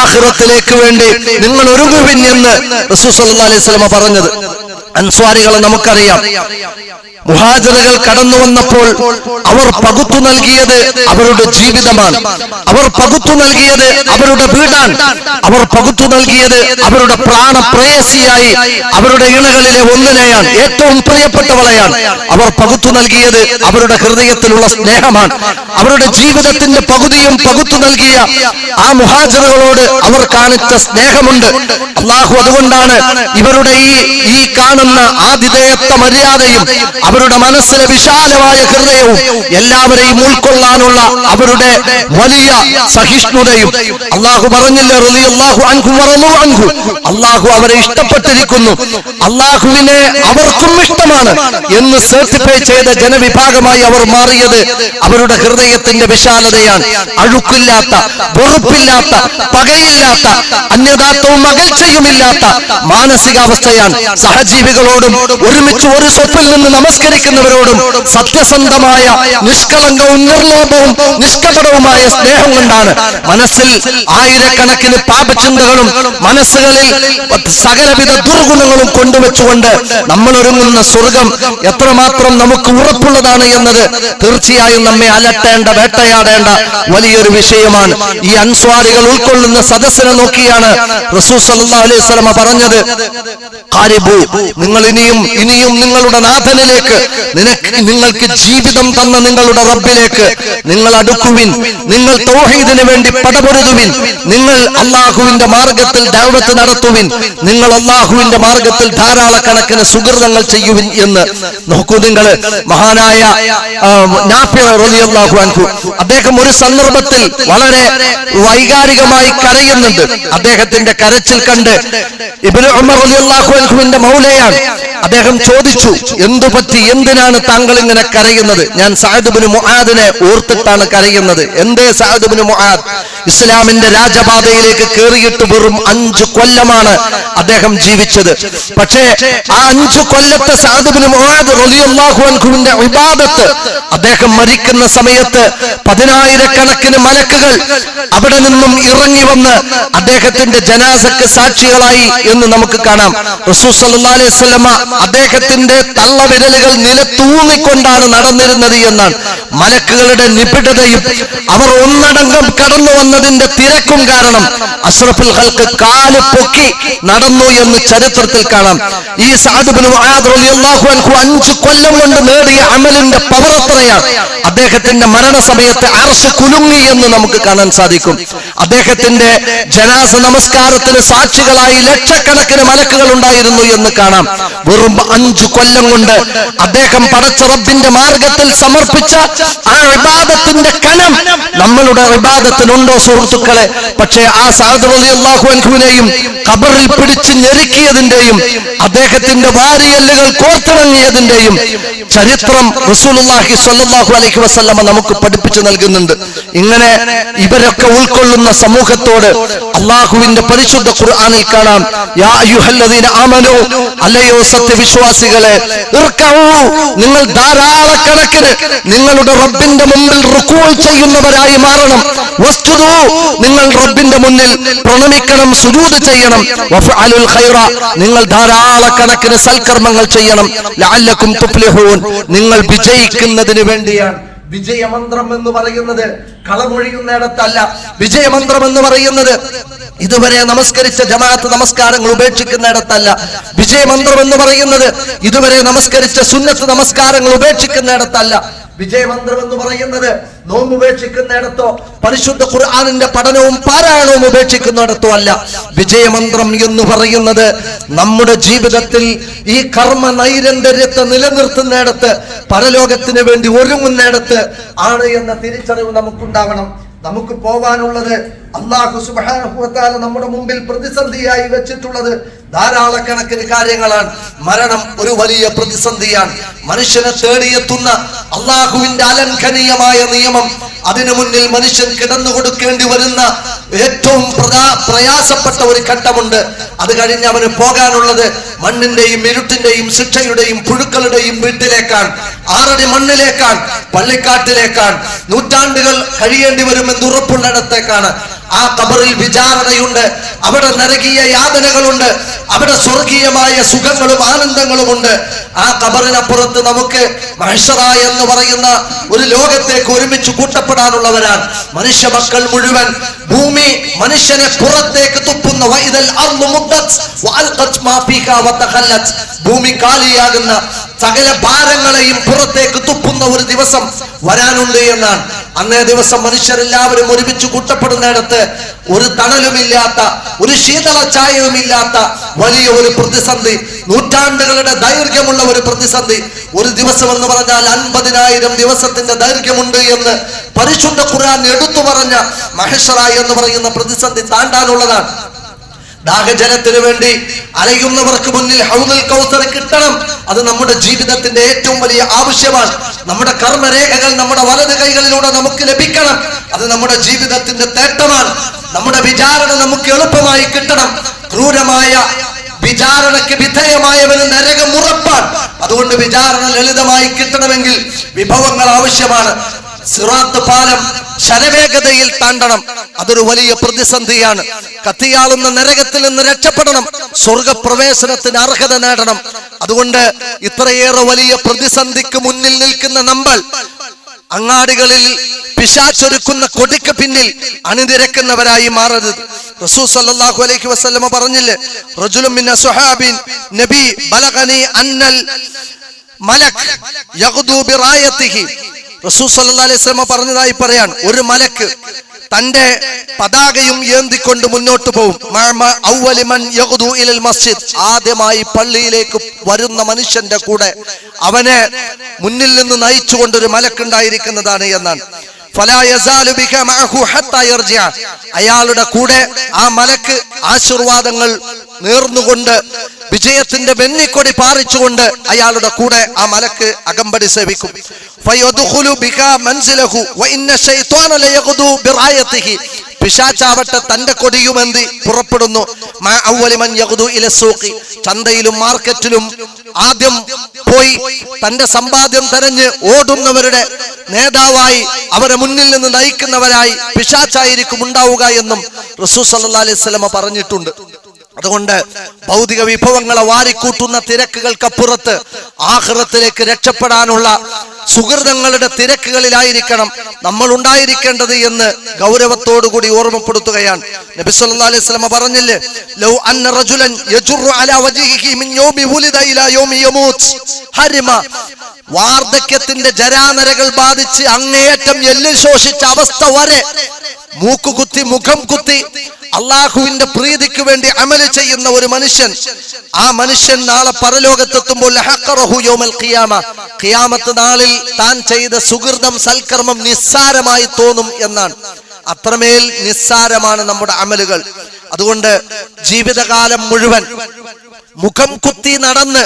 ആഖിറത്തിലേക്ക് വേണ്ടി നിങ്ങൾ ഒരുങ്ങുവിൻ എന്ന് റസൂൽ സല്ലല്ലാഹു അലൈഹി വസല്ലം പറഞ്ഞത്. അൻസ്വാരികളെ നമുക്കറിയാം. മുഹാജിറുകൾ കടന്നു വന്നപ്പോൾ അവർ പകുത്തു നൽകിയത് അവരുടെ ജീവിതമാണ്. അവർ പകുത്തു നൽകിയത് അവരുടെ വീടാണ്. അവർ പകുത്തു നൽകിയത് അവരുടെ പ്രാണപ്രേയസിയായി അവരുടെ ഇണകളിലെ ഒന്നിനെയാണ്, ഏറ്റവും പ്രിയപ്പെട്ടവളെയാണ്. അവർ പകുത്തു നൽകിയത് അവരുടെ ഹൃദയത്തിലുള്ള സ്നേഹമാണ്. അവരുടെ ജീവിതത്തിന്റെ പകുതിയും പകുത്തു നൽകിയ ആ മുഹാജിറുകളോട് അവർ കാണിച്ച സ്നേഹമുണ്ട്. അല്ലാഹു അതുകൊണ്ടാണ് ഇവരുടെ ഈ കാണുന്ന ആതിഥേയത്വ മര്യാദയും അവരുടെ മനസ്സിലെ വിശാലമായ ഹൃദയവും എല്ലാവരെയും ഉൾക്കൊള്ളാനുള്ള അവരുടെ വലിയ സഹിഷ്ണുതയും അല്ലാഹു പറഞ്ഞില്ലേ, റളിയല്ലാഹു അൻഹു വറളു അൻഹു, അല്ലാഹു അവരെ ഇഷ്ടപ്പെട്ടിരിക്കുന്നു, അല്ലാഹുവിനെ അവർക്കും ഇഷ്ടമാണ് എന്ന് സർട്ടിഫൈ ചെയ്ത ജനവിഭാഗമായി അവർ മാറിയത് അവരുടെ ഹൃദയത്തിന്റെ വിശാലതയാണ്. അഴുക്കില്ലാത്ത, വെറുപ്പില്ലാത്ത, പകയില്ലാത്ത, അന്യദാത്വവും അകൽച്ചയുമില്ലാത്ത മാനസികാവസ്ഥയാണ്. സഹജീവികളോടും ഒരുമിച്ച് ഒരു സ്വപ്പിൽ നിന്ന് നമസ്കരിക്കുന്നവരോടും സത്യസന്ധമായ, നിഷ്കളങ്കവും നിർലോഭവും നിഷ്കപടവുമായ സ്നേഹം കൊണ്ടാണ് മനസ്സിൽ ആയിരക്കണക്കിന് പാപചിന്തകളും മനസ്സുകളിൽ സകലവിധ ദുർഗുണങ്ങളും കൊണ്ടുവച്ചുകൊണ്ട് നമ്മൾ ഒരുങ്ങുന്ന സ്വർഗം എത്രമാത്രം നമുക്ക് ഉറപ്പുള്ളതാണ് എന്നത് തീർച്ചയായും നമ്മെ അലട്ടേണ്ട, വേട്ടയാടേണ്ട വലിയൊരു വിഷയമാണ്. ഈ അൻസ്വാരികൾ ഉൾക്കൊള്ളുന്ന സദസ്സിനെ നോക്കിയാണ് റസൂൽ സല്ലല്ലാഹു അലൈഹി വസല്ലം പറഞ്ഞത്, ഖാരിബു, നിങ്ങൾ ഇനിയും നിങ്ങളുടെ നാഥനിലേക്ക്, നിങ്ങൾക്ക് ജീവിതം തന്ന നിങ്ങളുടെ റബ്ബിലേക്ക് നിങ്ങൾ അടുക്കുവിൻ. നിങ്ങൾ തൗഹീദിന് വേണ്ടി പടപൊരുതുവിൻ. നിങ്ങൾ അല്ലാഹുവിന്റെ മാർഗത്തിൽ ദഅവത്ത് നടത്തുവിൻ. നിങ്ങൾ അല്ലാഹുവിന്റെ മാർഗത്തിൽ ധാരാളക്കണക്കിന് സുഹൃതങ്ങൾ ചെയ്യുവിൻ എന്ന് നോക്കൂ. നിങ്ങൾ മഹാനായ നാഫിഅ റളിയല്ലാഹു അൻഹു, അദ്ദേഹം ഒരു സന്ദർഭത്തിൽ വളരെ വൈകാരികമായി കരയുന്നുണ്ട്. അദ്ദേഹത്തിന്റെ കരച്ചിൽ കണ്ട് ഇബ്നു ഉമർ റളിയല്ലാഹു അൻഹുവിന്റെ മൗലയാണ്. അദ്ദേഹം ചോദിച്ചു, എന്തു പറ്റി, എന്തിനാണ് താങ്കൾ ഇങ്ങനെ കരയുന്നത്? ഞാൻ സഅദ് ഇബ്നു മുആദിനെ ഓർത്തിട്ടാണ് കരയുന്നത്. എന്തേ സഅദ് ഇബ്നു മുആദ്? ഇസ്ലാമിന്റെ രാജപാതയിലേക്ക് കയറിയിട്ട് വെറും 5 കൊല്ലമാണ് അദ്ദേഹം ജീവിച്ചത്. പക്ഷേ ആ 5 കൊല്ലത്തെ സഅദ് ഇബ്നു മുആദ് റളിയല്ലാഹു അൻഹുവിന്റെ ഇബാദത്ത്, അദ്ദേഹം മരിക്കുന്ന സമയത്ത് 10,000-കണക്കിന് മലക്കുകൾ അവിടെ നിന്നും ഇറങ്ങി വന്ന് അദ്ദേഹത്തിന്റെ ജനാസക്ക് സാക്ഷികളായി എന്ന് നമുക്ക് കാണാം. റസൂൽ സല്ലല്ലാഹു അലൈഹി വസല്ലമ അദ്ദേഹത്തിന്റെ തള്ളവിരലുകൾ നിലത്തൂന്നിക്കൊണ്ടാണ് നടന്നിരുന്നത് എന്നാണ്. മലക്കുകളുടെ നിബിഡതയും അവർ ഒന്നടങ്കം കടന്നു വന്നതിന്റെ തിരക്കും കാരണം അഷ്റഫുൽ ഖൽഖ് കാല് പൊക്കി നടന്നു എന്ന് ചരിത്രത്തിൽ കാണാം. ഈ സഅദ് ഇബ്നു മുആദ് റളിയല്ലാഹു അൻഹു 5 കൊല്ലം കൊണ്ട് നേടിയ അമലിന്റെ പവർ എത്രയാണ്! അദ്ദേഹത്തിന്റെ മരണസമയത്ത് അർശ് കുലുങ്ങി എന്ന് നമുക്ക് കാണാൻ സാധിക്കും. അദ്ദേഹത്തിന്റെ ജനാസ നമസ്കാരത്തിന് സാക്ഷികളായി ലക്ഷക്കണക്കിന് മലക്കുകൾ ഉണ്ടായിരുന്നു എന്ന് കാണാം. വെറും 5 കൊല്ലം കൊണ്ട് അദ്ദേഹം പടച്ച റബ്ബിന്റെ മാർഗത്തിൽ സമർപ്പിച്ച ആ ഇബാദത്തിന്റെ കനം നമ്മളുടെ ഇബാദത്തിനുണ്ടോ സുഹൃത്തുക്കളെ? പക്ഷേ ആ സഅദ് റളിയല്ലാഹു അൻഹുവിനെയും ഖബറിൽ പിടിച്ച് ഞെരുക്കിയതിന്റെയും അദ്ദേഹത്തിന്റെ വാരിയെല്ലുകൾ കോർത്തിണങ്ങിയതിന്റെയും ചരിത്രം റസൂലുള്ളാഹി സ്വല്ലല്ലാഹു അലൈഹി വസല്ലമ നമുക്ക് പഠിപ്പിച്ചു നൽകുന്നുണ്ട്. ഇങ്ങനെ ഇവരൊക്കെ ഉൾക്കൊള്ളുന്ന സമൂഹത്തോട് അള്ളാഹുവിന്റെ പരിശുദ്ധ ഖുർആനിൽ കാണാം, യാ അയ്യുഹല്ലദീന ആമനൂ, അല്ലയോ സത്യവിശ്വാസികളെ, ഇർകഊ, നിങ്ങൾ ധാരാളക്കണക്കിന് നിങ്ങളുടെ റബ്ബിന്റെ മുമ്പിൽ റുക്കൂ ചെയ്യുന്നവരായി മാറണം. വസ്ജുദൂ, നിങ്ങൾ റബ്ബിന്റെ മുന്നിൽ പ്രണമിക്കണം, സുജൂദ് ചെയ്യണം. വഫഅലുൽ ഖൈറ, നിങ്ങൾ ധാരാളക്കണക്കിന് സൽക്കർമ്മങ്ങൾ ചെയ്യണം. ലഅല്ലകും തുഫ്ലിഹൂൻ, നിങ്ങൾ വിജയിക്കുന്നതിന് വേണ്ടിയാണ്. വിജയമന്ത്രം എന്ന് പറയുന്നത് കളമൊഴിയുന്നിടത്തല്ല. വിജയമന്ത്രം എന്ന് പറയുന്നത് ഇതുവരെ നമസ്കരിച്ച ജമാഅത്ത് നമസ്കാരങ്ങൾ ഉപേക്ഷിക്കുന്നിടത്തല്ല. വിജയമന്ത്രം എന്ന് പറയുന്നത് ഇതുവരെ നമസ്കരിച്ച സുന്നത്ത് നമസ്കാരങ്ങൾ ഉപേക്ഷിക്കുന്നിടത്തല്ല. വിജയമന്ത്രം എന്ന് പറയുന്നത് നോമ്പ് ഉപേക്ഷിക്കുന്നിടത്തോ പരിശുദ്ധ ഖുർആനിന്റെ പഠനവും പാരായണവും ഉപേക്ഷിക്കുന്നിടത്തോ അല്ല. വിജയമന്ത്രം എന്ന് പറയുന്നത് നമ്മുടെ ജീവിതത്തിൽ ഈ കർമ്മ നൈരന്തര്യത്തെ നിലനിർത്തുന്നിടത്ത്, പരലോകത്തിന് വേണ്ടി ഒരുങ്ങുന്നിടത്ത് ആണ് എന്ന തിരിച്ചറിവ് നമുക്കുണ്ടാവണം. നമുക്ക് പോവാനുള്ളത് അല്ലാഹു സുബ്ഹാനഹു വ തആല നമ്മുടെ മുമ്പിൽ പ്രതിസന്ധിയായി വെച്ചിട്ടുള്ളത് ധാരാളക്കണക്കിന് കാര്യങ്ങളാണ്. മരണം ഒരു വലിയ പ്രതിസന്ധിയാണ്. മനുഷ്യനെ തേടിയെത്തുന്ന അള്ളാഹുവിന്റെ അലംഘനീയമായ നിയമം, അതിനു മുന്നിൽ മനുഷ്യൻ കിടന്നു കൊടുക്കേണ്ടി വരുന്ന ഏറ്റവും പ്രയാസപ്പെട്ട ഒരു ഘട്ടമുണ്ട്. അത് കഴിഞ്ഞ് അവന് പോകാനുള്ളത് മണ്ണിന്റെയും ഇരുട്ടിന്റെയും ശിക്ഷയുടെയും പുഴുക്കളുടെയും വീട്ടിലേക്കാണ്, 6 അടി മണ്ണിലേക്കാണ്, പള്ളിക്കാട്ടിലേക്കാണ്. നൂറ്റാണ്ടുകൾ കഴിയേണ്ടി വരുമെന്ന് ഉറപ്പുള്ളിടത്തേക്കാണ്. ആ ഖബറിൽ വിചാരണയുണ്ട്, അവിടെ നരകീയ യാതനകളുണ്ട്, അവിടെ സ്വർഗീയമായ സുഖങ്ങളും ആനന്ദങ്ങളുമുണ്ട്. ആ ഖബറിനപ്പുറത്ത് നമുക്ക് മഹ്ശറ എന്ന് പറയുന്ന ഒരു ലോകത്തേക്ക് ഒരുമിച്ച് കൂട്ടപ്പെടാനുള്ളവരാണ്. മനുഷ്യ മക്കൾ മുഴുവൻ, ഭൂമി മനുഷ്യനെ പുറത്തേക്ക് തുപ്പുന്ന, വഇദൽ അർളു മുദ്ദത് വഅൽഖത് മാ ഫീഹാ വതഖല്ലത്, ഭൂമി കാലിയാകുന്ന സകല ഭാരങ്ങളെയും പുറത്തേക്ക് തുപ്പുന്ന ഒരു ദിവസം വരാനുണ്ട് എന്നാണ്. അന്നേ ദിവസം മനുഷ്യരെല്ലാവരും ഒരുമിച്ച് കൂട്ടപ്പെടുന്നിടത്ത് ഒരു തണലുമില്ലാത്ത, ഒരു ശീതള ചായവുമില്ലാത്ത വലിയ ഒരു പ്രതിസന്ധി, നൂറ്റാണ്ടുകളുടെ ദൈർഘ്യമുള്ള ഒരു പ്രതിസന്ധി. ഒരു ദിവസം എന്ന് പറഞ്ഞാൽ 50,000 ദിവസത്തിന്റെ ദൈർഘ്യമുണ്ട് എന്ന് പരിശുദ്ധ ഖുർആൻ എടുത്തു പറഞ്ഞ മഹ്ശറ എന്ന് പറയുന്ന പ്രതിസന്ധി താണ്ടാനുള്ളതാണ്. ദാഹജലത്തിന് വേണ്ടി അലയുന്നവർക്ക് മുന്നിൽ ഹൗദുൽ കൗസർ കിട്ടണം. അത് നമ്മുടെ ജീവിതത്തിന്റെ ഏറ്റവും വലിയ ആവശ്യമാണ്. നമ്മുടെ കർമ്മരേഖകൾ നമ്മുടെ വലത് കൈകളിലൂടെ നമുക്ക് ലഭിക്കണം. അത് നമ്മുടെ ജീവിതത്തിന്റെ തേട്ടമാണ്. നമ്മുടെ വിചാരണ നമുക്ക് എളുപ്പമായി കിട്ടണം. ക്രൂരമായ വിചാരണയ്ക്ക് വിധേയമായവന് നരകം ഉറപ്പാണ്. അതുകൊണ്ട് വിചാരണ ലളിതമായി കിട്ടണമെങ്കിൽ വിഭവങ്ങൾ ആവശ്യമാണ്. സിറാത്ത് പാലം ശരവേഗതയിൽ താണ്ടണം. അതൊരു വലിയ പ്രതിസന്ധിയാണ്. കത്തിയാളുന്ന നരകത്തിൽ നിന്ന് രക്ഷപ്പെടണം, സ്വർഗപ്രവേശനത്തിന് അർഹത നേടണം. അതുകൊണ്ട് ഇത്രയേറെ വലിയ പ്രതിസന്ധിക്ക് മുന്നിൽ നിൽക്കുന്ന നമ്മൾ അങ്ങാടികളിൽ പിശാചൊരുക്കുന്ന കൊടിക്ക് പിന്നിൽ അണിനിരക്കുന്നവരായി മാറരുത്. റസൂൽ സല്ലല്ലാഹു അലൈഹി വസല്ലമ പറഞ്ഞില്ലേ, റജുലുൻ മിൻ അസ്ഹാബിൻ നബി ബലഗനി അന്നൽ മലക് യഗ്ദു ബിറായതിഹി. റസൂൽ സല്ലല്ലാഹു അലൈഹി വസല്ലമ പറഞ്ഞതായി പറയാൻ, ഒരു മലക്ക് തന്റെ പതാകയും ഏന്തിക്കൊണ്ട് മുന്നോട്ട് പോകും. ആദ്യമായി പള്ളിയിലേക്ക് വരുന്ന മനുഷ്യന്റെ കൂടെ അവനെ മുന്നിൽ നിന്ന് നയിച്ചുകൊണ്ടൊരു മലക്കുണ്ടായിരിക്കുന്നതാണ് എന്നാണ്. അയാളുടെ കൂടെ ആ മലക്ക് ആശീർവാദങ്ങൾ നേർന്നുകൊണ്ട്, വിജയത്തിന്റെ വെന്നിക്കൊടി പാറിച്ചുകൊണ്ട് അയാളുടെ കൂടെ ആ മലക്ക് അകമ്പടി സേവിക്കും. പിശാചാവട്ടെ തന്റെ കൊടിയുമെന്തി പുറപ്പെടുന്നു. ചന്തയിലും മാർക്കറ്റിലും ആദ്യം പോയി തന്റെ സമ്പാദ്യം തെരഞ്ഞ് ഓടുന്നവരുടെ നേതാവായി, അവരെ മുന്നിൽ നിന്ന് നയിക്കുന്നവരായി പിശാചായിരിക്കും ഉണ്ടാവുക എന്നും റസൂൽ സല്ലല്ലാഹു അലൈഹി വസല്ലമ പറഞ്ഞിട്ടുണ്ട്. അതുകൊണ്ട് ഭൗതിക വിഭവങ്ങളെ വാരിക്കൂട്ടുന്ന തിരക്കുകൾക്കപ്പുറത്ത് ആഖിറത്തിലേക്ക് രക്ഷപ്പെടാനുള്ള സുഹൃതങ്ങളുടെ തിരക്കുകളിലായിരിക്കണം നമ്മൾ ഉണ്ടായിരിക്കേണ്ടത് എന്ന് ഗൗരവത്തോടുകൂടി ഓർമ്മപ്പെടുത്തുകയാണ്. നബി സല്ലല്ലാഹു അലൈഹി വസല്ലം പറഞ്ഞില്ലേ, ലൗ അന്ന റജുലൻ യജുറു അലാ വജ്ഹിഹി മിൻ യൗമി വുലിദ ഇലാ യൗമി യമൂത് ഹരിമ വാർദ്ധക്യത്തിന്റെ ജരാനരകൾ ബാധിച്ച് അങ്ങേയറ്റം എല്ല് ശോഷിച്ച അവസ്ഥ വരെ മൂക്കുകുത്തി മുഖം കുത്തി അള്ളാഹുവിന്റെ പ്രീതിക്ക് വേണ്ടി അമല് ചെയ്യുന്ന ഒരു മനുഷ്യൻ, ആ മനുഷ്യൻ നാളെ പരലോകത്തെത്തുമ്പോൾ ഖിയാമത്ത് നാളിൽ താൻ ചെയ്ത സുഹൃതം സൽക്കർമ്മം നിസ്സാരമായി തോന്നും എന്നാണ്. അത്രമേൽ നിസ്സാരമാണ് നമ്മുടെ അമലുകൾ. അതുകൊണ്ട് ജീവിതകാലം മുഴുവൻ മുഖം കുത്തി നടന്ന്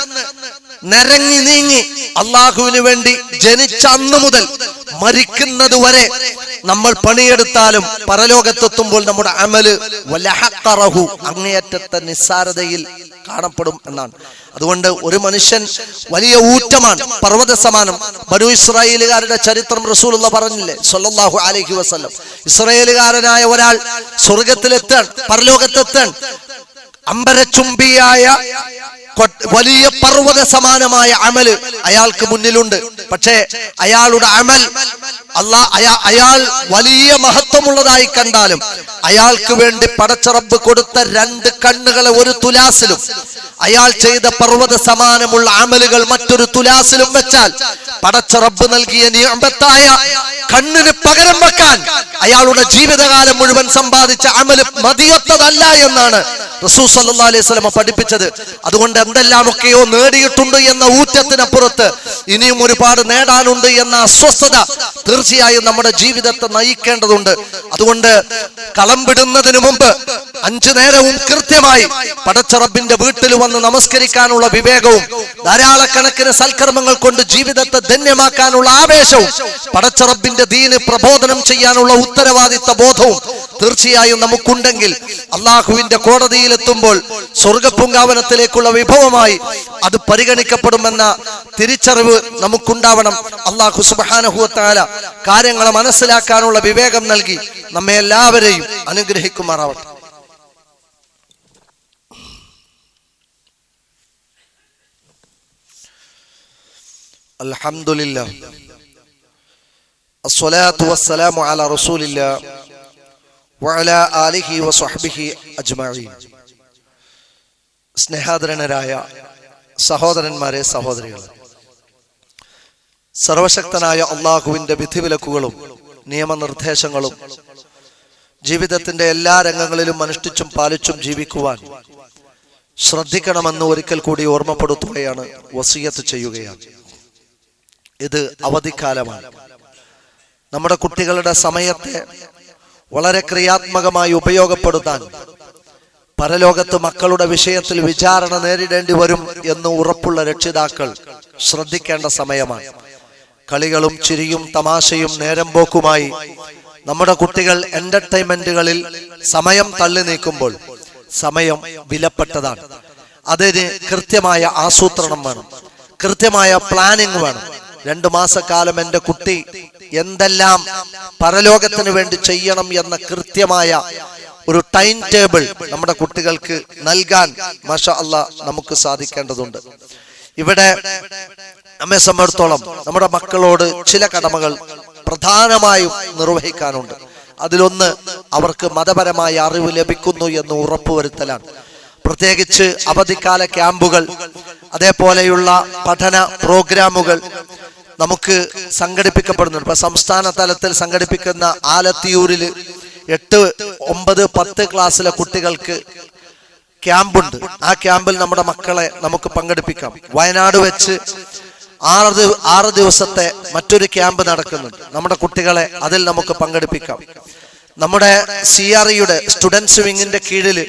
നിരങ്ങി നീങ്ങി അള്ളാഹുവിന് വേണ്ടി ജനിച്ച അന്ന് മുതൽ മരിക്കുന്നത് വരെ നമ്മൾ പണിയെടുത്താലും പരലോകത്തെത്തുമ്പോൾ നമ്മുടെ അമല് വലഹഖറഹു അങ്ങേയറ്റത്തെ നിസ്സാരതയിൽ കാണപ്പെടും എന്നാണ്. അതുകൊണ്ട് ഒരു മനുഷ്യൻ വലിയ ഊറ്റമാണ്, പർവ്വത സമാനം. ബനൂ ഇസ്രായേലുകാരുടെ ചരിത്രം റസൂലുള്ളാഹി പറഞ്ഞില്ലേ സ്വല്ലല്ലാഹു അലൈഹി വസല്ലം. ഇസ്രായേലുകാരനായ ഒരാൾ സ്വർഗത്തിലെത്താൻ, പരലോകത്തെത്താൻ അമ്പരചുംബിയായ വലിയ പർവ്വത സമാനമായ അമല് അയാൾക്ക് മുന്നിലുണ്ട്. പക്ഷേ അയാളുടെ അമൽ അയാൾ വലിയ മഹത്വമുള്ളതായി കണ്ടാലും അയാൾക്ക് വേണ്ടി പടച്ച റബ്ബ് കൊടുത്ത 2 കണ്ണുകളെ ഒരു തുലാസിലും അയാൾ ചെയ്ത പർവ്വത സമാനമുള്ള അമലുകൾ മറ്റൊരു തുലാസിലും വെച്ചാൽ പടച്ച റബ്ബ് നൽകിയ നിഅമത്തായ കണ്ണിന് പകരം വെക്കാൻ അയാളുടെ ജീവിതകാലം മുഴുവൻ സമ്പാദിച്ച അമല് മതിയത്തതല്ല എന്നാണ് റസൂൽ സല്ലല്ലാഹു അലൈഹി വസല്ലം പഠിപ്പിച്ചത്. അതുകൊണ്ട് എന്തെല്ലാമൊക്കെയോ നേടിയിട്ടുണ്ട് എന്ന ഊറ്റത്തിനപ്പുറത്ത് ഇനിയും ഒരുപാട് നേടാനുണ്ട് എന്ന അസ്വസ്ഥത തീർച്ചയായും നമ്മുടെ ജീവിതത്തെ നയിക്കേണ്ടതുണ്ട്. അതുകൊണ്ട് കളം വിടുന്നതിന് മുമ്പ് 5 നേരവും കൃത്യമായി പടച്ച റബ്ബിന്റെ വീട്ടിൽ വന്ന് നമസ്കരിക്കാനുള്ള വിവേകവും ധാരാളക്കണക്കിന് സൽക്കർമ്മങ്ങൾ കൊണ്ട് ജീവിതത്തെ ധന്യമാക്കാനുള്ള ആവേശവും പടച്ച റബ്ബിന്റെ ദീന് പ്രബോധനം ചെയ്യാനുള്ള ഉത്തരവാദിത്ത ബോധവും തീർച്ചയായും നമുക്കുണ്ടെങ്കിൽ അള്ളാഹുവിന്റെ കോടതിയിലെത്തുമ്പോൾ സ്വർഗപൂങ്കാവനത്തിലേക്കുള്ള വിഭവമായി അത് പരിഗണിക്കപ്പെടുമെന്ന തിരിച്ചറിവ് നമുക്കുണ്ടാവണം. അള്ളാഹു സുബ്ഹാനഹു വ തആല കാര്യങ്ങളെ മനസ്സിലാക്കാനുള്ള വിവേകം നൽകി നമ്മെ എല്ലാവരെയും അനുഗ്രഹിക്കുമാറാവട്ടെ. അൽഹംദുലില്ലാഹ് അസ്സലാത്തു വസ്സലാമു അലാ റസൂലില്ലാഹ് വഅലാ ആലിഹി വസ്വഹ്ബിഹി അജ്മഈൻ. സ്നേഹാദരനരായ സഹോദരന്മാരെ, സഹോദരികളെ, സർവശക്തനായ അള്ളാഹുവിന്റെ വിധിവിലക്കുകളും നിയമനിർദ്ദേശങ്ങളും ജീവിതത്തിന്റെ എല്ലാ രംഗങ്ങളിലും അനുഷ്ഠിച്ചും പാലിച്ചും ജീവിക്കുവാൻ ശ്രദ്ധിക്കണമെന്ന് ഒരിക്കൽ കൂടി ഓർമ്മപ്പെടുത്തുകയാണ്, വസിയത്ത് ചെയ്യുകയാണ്. ഇത് അവധിക്കാലമാണ്. നമ്മുടെ കുട്ടികളുടെ സമയത്തെ വളരെ ക്രിയാത്മകമായി ഉപയോഗപ്പെടുത്താൻ പരലോകത്ത് മക്കളുടെ വിഷയത്തിൽ വിചാരണ നേരിടേണ്ടി വരും എന്ന് ഉറപ്പുള്ള രക്ഷിതാക്കൾ ശ്രദ്ധിക്കേണ്ട സമയമാണ്. കളികളും ചിരിയും തമാശയും നേരം പോക്കുമായി നമ്മുടെ കുട്ടികൾ എന്റർടൈൻമെന്റുകളിൽ സമയം തള്ളി നീക്കുമ്പോൾ സമയം വിലപ്പെട്ടതാണ്. അതിന് കൃത്യമായ ആസൂത്രണം വേണം, കൃത്യമായ പ്ലാനിങ് വേണം. 2 മാസക്കാലം എൻ്റെ കുട്ടി എന്തെല്ലാം പരലോകത്തിന് വേണ്ടി ചെയ്യണം എന്ന കൃത്യമായ ഒരു ടൈം ടേബിൾ നമ്മുടെ കുട്ടികൾക്ക് നൽകാൻ മാഷാ അല്ലാഹ് നമുക്ക് സാധിക്കേണ്ടതുണ്ട്. ഇവിടെ നമ്മെ സംബന്ധിച്ചിടത്തോളം നമ്മുടെ മക്കളോട് ചില കടമകൾ പ്രധാനമായും നിർവഹിക്കാനുണ്ട്. അതിലൊന്ന് അവർക്ക് മതപരമായ അറിവ് ലഭിക്കുന്നു എന്ന് ഉറപ്പുവരുത്തലാണ്. പ്രത്യേകിച്ച് അവധിക്കാല ക്യാമ്പുകൾ, അതേപോലെയുള്ള പഠന പ്രോഗ്രാമുകൾ നമുക്ക് സംഘടിപ്പിക്കപ്പെടുന്നുണ്ട്. ഇപ്പൊ സംസ്ഥാന തലത്തിൽ സംഘടിപ്പിക്കുന്ന ആലത്തിയൂരില് 8, 9, 10 ക്ലാസ്സിലെ കുട്ടികൾക്ക് ക്യാമ്പുണ്ട്. ആ ക്യാമ്പിൽ നമ്മുടെ മക്കളെ നമുക്ക് പങ്കെടുപ്പിക്കാം. വയനാട് വെച്ച് 6 ദിവസത്തെ മറ്റൊരു ക്യാമ്പ് നടക്കുന്നുണ്ട്. നമ്മുടെ കുട്ടികളെ അതിൽ നമുക്ക് പങ്കെടുപ്പിക്കാം. നമ്മുടെ CREയുടെ സ്റ്റുഡൻസ് വിങ്ങിന്റെ കീഴിൽ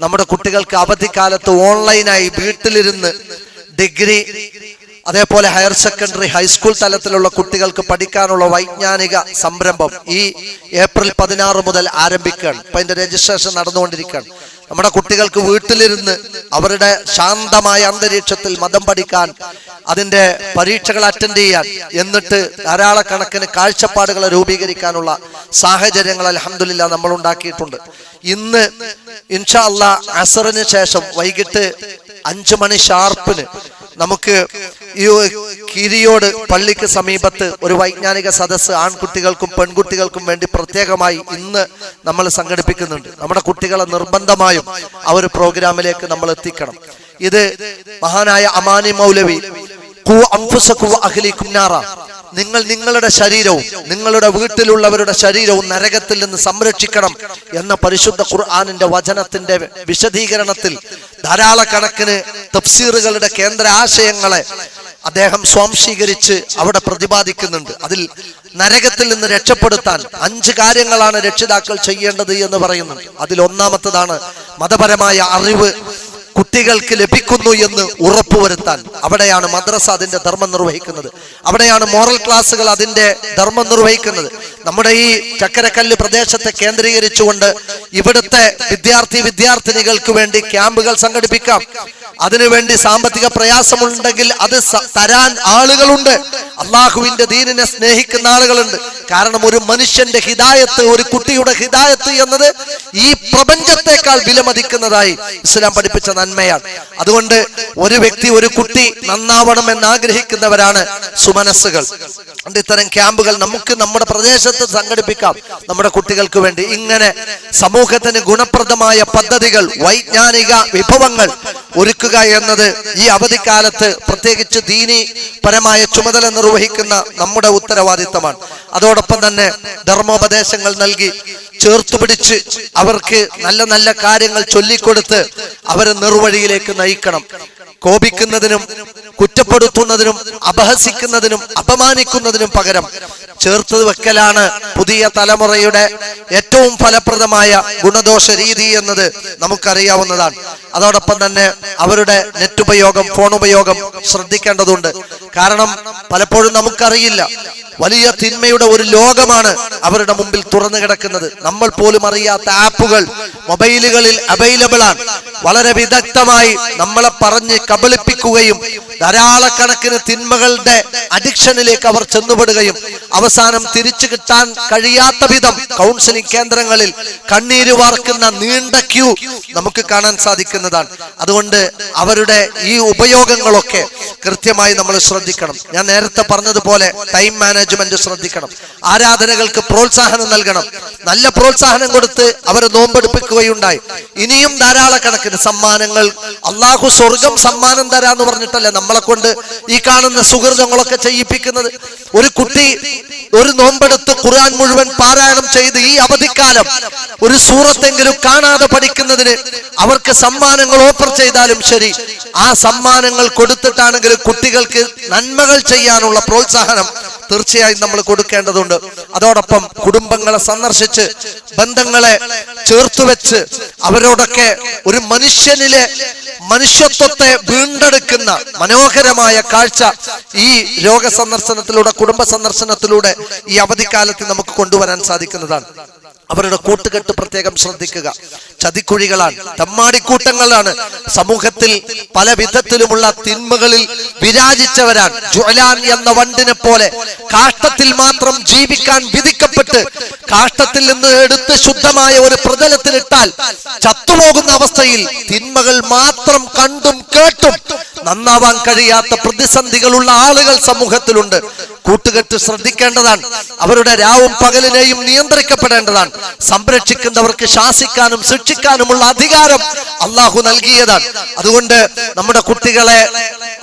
നമ്മുടെ കുട്ടികൾക്ക് അവധിക്കാലത്ത് ഓൺലൈനായി വീട്ടിലിരുന്ന് ഡിഗ്രി, അതേപോലെ ഹയർ സെക്കൻഡറി, ഹൈസ്കൂൾ തലത്തിലുള്ള കുട്ടികൾക്ക് പഠിക്കാനുള്ള വൈജ്ഞാനിക സംരംഭം ഈ ഏപ്രിൽ 16 മുതൽ ആരംഭിക്കുകയാണ്. ഇപ്പൊ അതിന്റെ രജിസ്ട്രേഷൻ നടന്നുകൊണ്ടിരിക്കുകയാണ്. നമ്മുടെ കുട്ടികൾക്ക് വീട്ടിലിരുന്ന് അവരുടെ ശാന്തമായ അന്തരീക്ഷത്തിൽ മതം പഠിക്കാൻ, അതിന്റെ പരീക്ഷകൾ അറ്റൻഡ് ചെയ്യാൻ, എന്നിട്ട് ധാരാളക്കണക്കിന് കാഴ്ചപ്പാടുകളെ രൂപീകരിക്കാനുള്ള സാഹചര്യങ്ങൾ അൽഹംദുലില്ലാഹ് നമ്മൾ ഉണ്ടാക്കിയിട്ടുണ്ട്. ഇന്ന് ഇൻഷാ അല്ലാഹ് അസറിന് ശേഷം വൈകിട്ട് 5 മണി ഷാർപ്പിന് നമുക്ക് ഈ കിരിയോട് പള്ളിക്ക് സമീപത്ത് ഒരു വൈജ്ഞാനിക സദസ്സ് ആൺകുട്ടികൾക്കും പെൺകുട്ടികൾക്കും വേണ്ടി പ്രത്യേകമായി ഇന്ന് നമ്മൾ സംഘടിപ്പിക്കുന്നുണ്ട്. നമ്മുടെ കുട്ടികളെ നിർബന്ധമായും ആ ഒരു പ്രോഗ്രാമിലേക്ക് നമ്മൾ എത്തിക്കണം. ഇത് മഹാനായ അമാനി മൗലവി ഖൂ അൻഫുസകും വഅഹ്ലീകും നാറ, നിങ്ങൾ നിങ്ങളുടെ ശരീരവും നിങ്ങളുടെ വീട്ടിലുള്ളവരുടെ ശരീരവും നരകത്തിൽ നിന്ന് സംരക്ഷിക്കണം എന്ന പരിശുദ്ധ ഖുർആനിന്റെ വചനത്തിന്റെ വിശദീകരണത്തിൽ ധാരാളക്കണക്കിന് തഫ്സീറുകളുടെ കേന്ദ്ര ആശയങ്ങളെ അദ്ദേഹം സ്വാംശീകരിച്ച് അവിടെ പ്രതിപാദിക്കുന്നുണ്ട്. അതിൽ നരകത്തിൽ നിന്ന് രക്ഷപ്പെടുത്താൻ 5 കാര്യങ്ങളാണ് രക്ഷിതാക്കൾ ചെയ്യേണ്ടത് എന്ന് പറയുന്നുണ്ട്. അതിൽ ഒന്നാമത്തതാണ് മതപരമായ അറിവ് കുട്ടികൾക്ക് ലഭിക്കുന്നു എന്ന് ഉറപ്പുവരുത്താൻ. അവിടെയാണ് മദ്രസ അതിന്റെ ധർമ്മം നിർവഹിക്കുന്നത്. അവിടെയാണ് മോറൽ ക്ലാസ്സുകൾ അതിന്റെ ധർമ്മം നിർവഹിക്കുന്നത്. നമ്മുടെ ഈ ചക്കരക്കല്ല് പ്രദേശത്തെ കേന്ദ്രീകരിച്ചുകൊണ്ട് ഇവിടുത്തെ വിദ്യാർത്ഥിനികൾക്ക് വേണ്ടി ക്യാമ്പുകൾ സംഘടിപ്പിക്കാം. അതിനുവേണ്ടി സാമ്പത്തിക പ്രയാസമുണ്ടെങ്കിൽ അത് തരാൻ ആളുകളുണ്ട്. അള്ളാഹുവിന്റെ ദീനിനെ സ്നേഹിക്കുന്ന ആളുകളുണ്ട്. കാരണം ഒരു മനുഷ്യന്റെ ഹിദായത്ത്, ഒരു കുട്ടിയുടെ ഹിദായത്ത് എന്നത് ഈ പ്രപഞ്ചത്തെക്കാൾ വിലമതിക്കുന്നതായി ഇസ്ലാം പഠിപ്പിച്ച നന്മയാണ്. അതുകൊണ്ട് ഒരു വ്യക്തി, ഒരു കുട്ടി നന്നാവണം എന്ന് ആഗ്രഹിക്കുന്നവരാണ് സുമനസ്സുകൾ. അതുകൊണ്ട് ഇത്തരം ക്യാമ്പുകൾ നമുക്ക് നമ്മുടെ പ്രദേശത്ത് സംഘടിപ്പിക്കാം നമ്മുടെ കുട്ടികൾക്ക് വേണ്ടി. ഇങ്ങനെ സമൂഹത്തിന് ഗുണപ്രദമായ പദ്ധതികൾ, വൈജ്ഞാനിക വിഭവങ്ങൾ ഒരുക്കുക എന്നത് ഈ അവധിക്കാലത്ത് പ്രത്യേകിച്ച് ദീനി പരമായ ചുമതല നിർവഹിക്കുന്ന നമ്മുടെ ഉത്തരവാദിത്തമാണ്. അതോടൊപ്പം തന്നെ ധർമ്മോപദേശങ്ങൾ നൽകി ചേർത്തുപിടിച്ച് അവർക്ക് നല്ല നല്ല കാര്യങ്ങൾ ചൊല്ലിക്കൊടുത്ത് അവരെ നിർവഴിയിലേക്ക് നയിക്കണം. കോപിക്കുന്നതിനും കുറ്റപ്പെടുത്തുന്നതിനും അപഹസിക്കുന്നതിനും അപമാനിക്കുന്നതിനും പകരം ചേർത്ത് വെക്കലാണ് പുതിയ തലമുറയുടെ ഏറ്റവും ഫലപ്രദമായ ഗുണദോഷ രീതി എന്നത് നമുക്കറിയാവുന്നതാണ്. അതോടൊപ്പം തന്നെ അവരുടെ നെറ്റ് ഉപയോഗം, ഫോൺ ഉപയോഗം ശ്രദ്ധിക്കേണ്ടതുണ്ട്. കാരണം പലപ്പോഴും നമുക്കറിയില്ല, വലിയ തിന്മയുടെ ഒരു ലോകമാണ് അവരുടെ മുമ്പിൽ തുറന്നു കിടക്കുന്നത്. നമ്മൾ പോലും അറിയാത്ത ആപ്പുകൾ മൊബൈലുകളിൽ അവൈലബിൾ ആണ്. വളരെ വിദഗ്ധമായി നമ്മളെ പറഞ്ഞ് കബളിപ്പിക്കുകയും ധാരാളക്കണക്കിന് തിന്മകളുടെ അഡിക്ഷനിലേക്ക് അവർ ചെന്നുപെടുകയും അവസാനം തിരിച്ചു കിട്ടാൻ കഴിയാത്ത വിധം കൗൺസിലിംഗ് കേന്ദ്രങ്ങളിൽ കണ്ണീര് വാർക്കുന്ന നീണ്ട ക്യൂ നമുക്ക് കാണാൻ സാധിക്കുന്നതാണ്. അതുകൊണ്ട് അവരുടെ ഈ ഉപയോഗങ്ങളൊക്കെ കൃത്യമായി നമ്മൾ ശ്രദ്ധിക്കണം. ഞാൻ നേരത്തെ പറഞ്ഞതുപോലെ ടൈം മാനേജ്മെന്റ് ശ്രദ്ധിക്കണം. ആരാധനകൾക്ക് പ്രോത്സാഹനം നൽകണം. നല്ല പ്രോത്സാഹനം കൊടുത്ത് അവരെ നോമ്പെടുപ്പിക്കുകയുണ്ടായി. ഇനിയും ധാരാളക്കണക്കിന് സമ്മാനങ്ങൾ, അള്ളാഹു സ്വർഗം സമ്മാനം തരാന്ന് പറഞ്ഞിട്ടല്ലേ നമ്മളെ കൊണ്ട് ഈ കാണുന്ന സുഹൃതങ്ങളൊക്കെ ചെയ്യിപ്പിക്കുന്നത്. ഒരു കുട്ടി ഒരു നോമ്പെടുത്ത് ഖുർആൻ മുഴുവൻ പാരായണം ചെയ്ത് ഈ അവധിക്കാലം ഒരു സൂറത്തെങ്കിലും കാണാതെ പഠിക്കുന്നതിന് അവർക്ക് സമ്മാനങ്ങൾ ഓഫർ ചെയ്താലും ശരി, ആ സമ്മാനങ്ങൾ കൊടുത്തിട്ടാണെങ്കിലും കുട്ടികൾക്ക് നന്മകൾ ചെയ്യാനുള്ള പ്രോത്സാഹനം തീർച്ചയായും നമ്മൾ കൊടുക്കേണ്ടതുണ്ട്. അതോടൊപ്പം കുടുംബങ്ങളെ സന്ദർശിച്ച് ബന്ധങ്ങളെ ചേർത്തുവെച്ച് അവരോടൊക്കെ ഒരു മനുഷ്യനിലെ മനുഷ്യത്വത്തെ വീണ്ടെടുക്കുന്ന മനോഹരമായ കാഴ്ച ഈ രോഗ സന്ദർശനത്തിലൂടെ, കുടുംബ സന്ദർശനത്തിലൂടെ ഈ അവധിക്കാലത്ത് നമുക്ക് കൊണ്ടുവരാൻ സാധിക്കുന്നതാണ്. അവരുടെ കൂട്ടുകെട്ട് പ്രത്യേകം ശ്രദ്ധിക്കുക. ചതിക്കുഴികളാണ്, തമ്മാടിക്കൂട്ടങ്ങളാണ്. സമൂഹത്തിൽ പല വിധത്തിലുമുള്ള തിന്മകളിൽ വിരാജിച്ചവരാണ്. ജുഅലാൻ എന്ന വണ്ടിനെ പോലെ കാഷ്ടത്തിൽ മാത്രം ജീവിക്കാൻ വിധിക്കപ്പെട്ട് കാഷ്ടത്തിൽ നിന്ന് എടുത്ത് ശുദ്ധമായ ഒരു പ്രതലത്തിലിട്ടാൽ ചത്തുപോകുന്ന അവസ്ഥയിൽ തിന്മകൾ മാത്രം കണ്ടും കേട്ടും നന്നാവാൻ കഴിയാത്ത പ്രതിസന്ധികളുള്ള ആളുകൾ സമൂഹത്തിലുണ്ട്. കൂട്ടുകെട്ട് ശ്രദ്ധിക്കേണ്ടതാണ്. അവരുടെ രാവും പകലിനെയും നിയന്ത്രിക്കപ്പെടേണ്ടതാണ്. സംരക്ഷിക്കുന്നവർക്ക് ശാസിക്കാനും ശിക്ഷിക്കാനുമുള്ള അധികാരം അള്ളാഹു നൽകിയതാണ്. അതുകൊണ്ട് നമ്മുടെ കുട്ടികളെ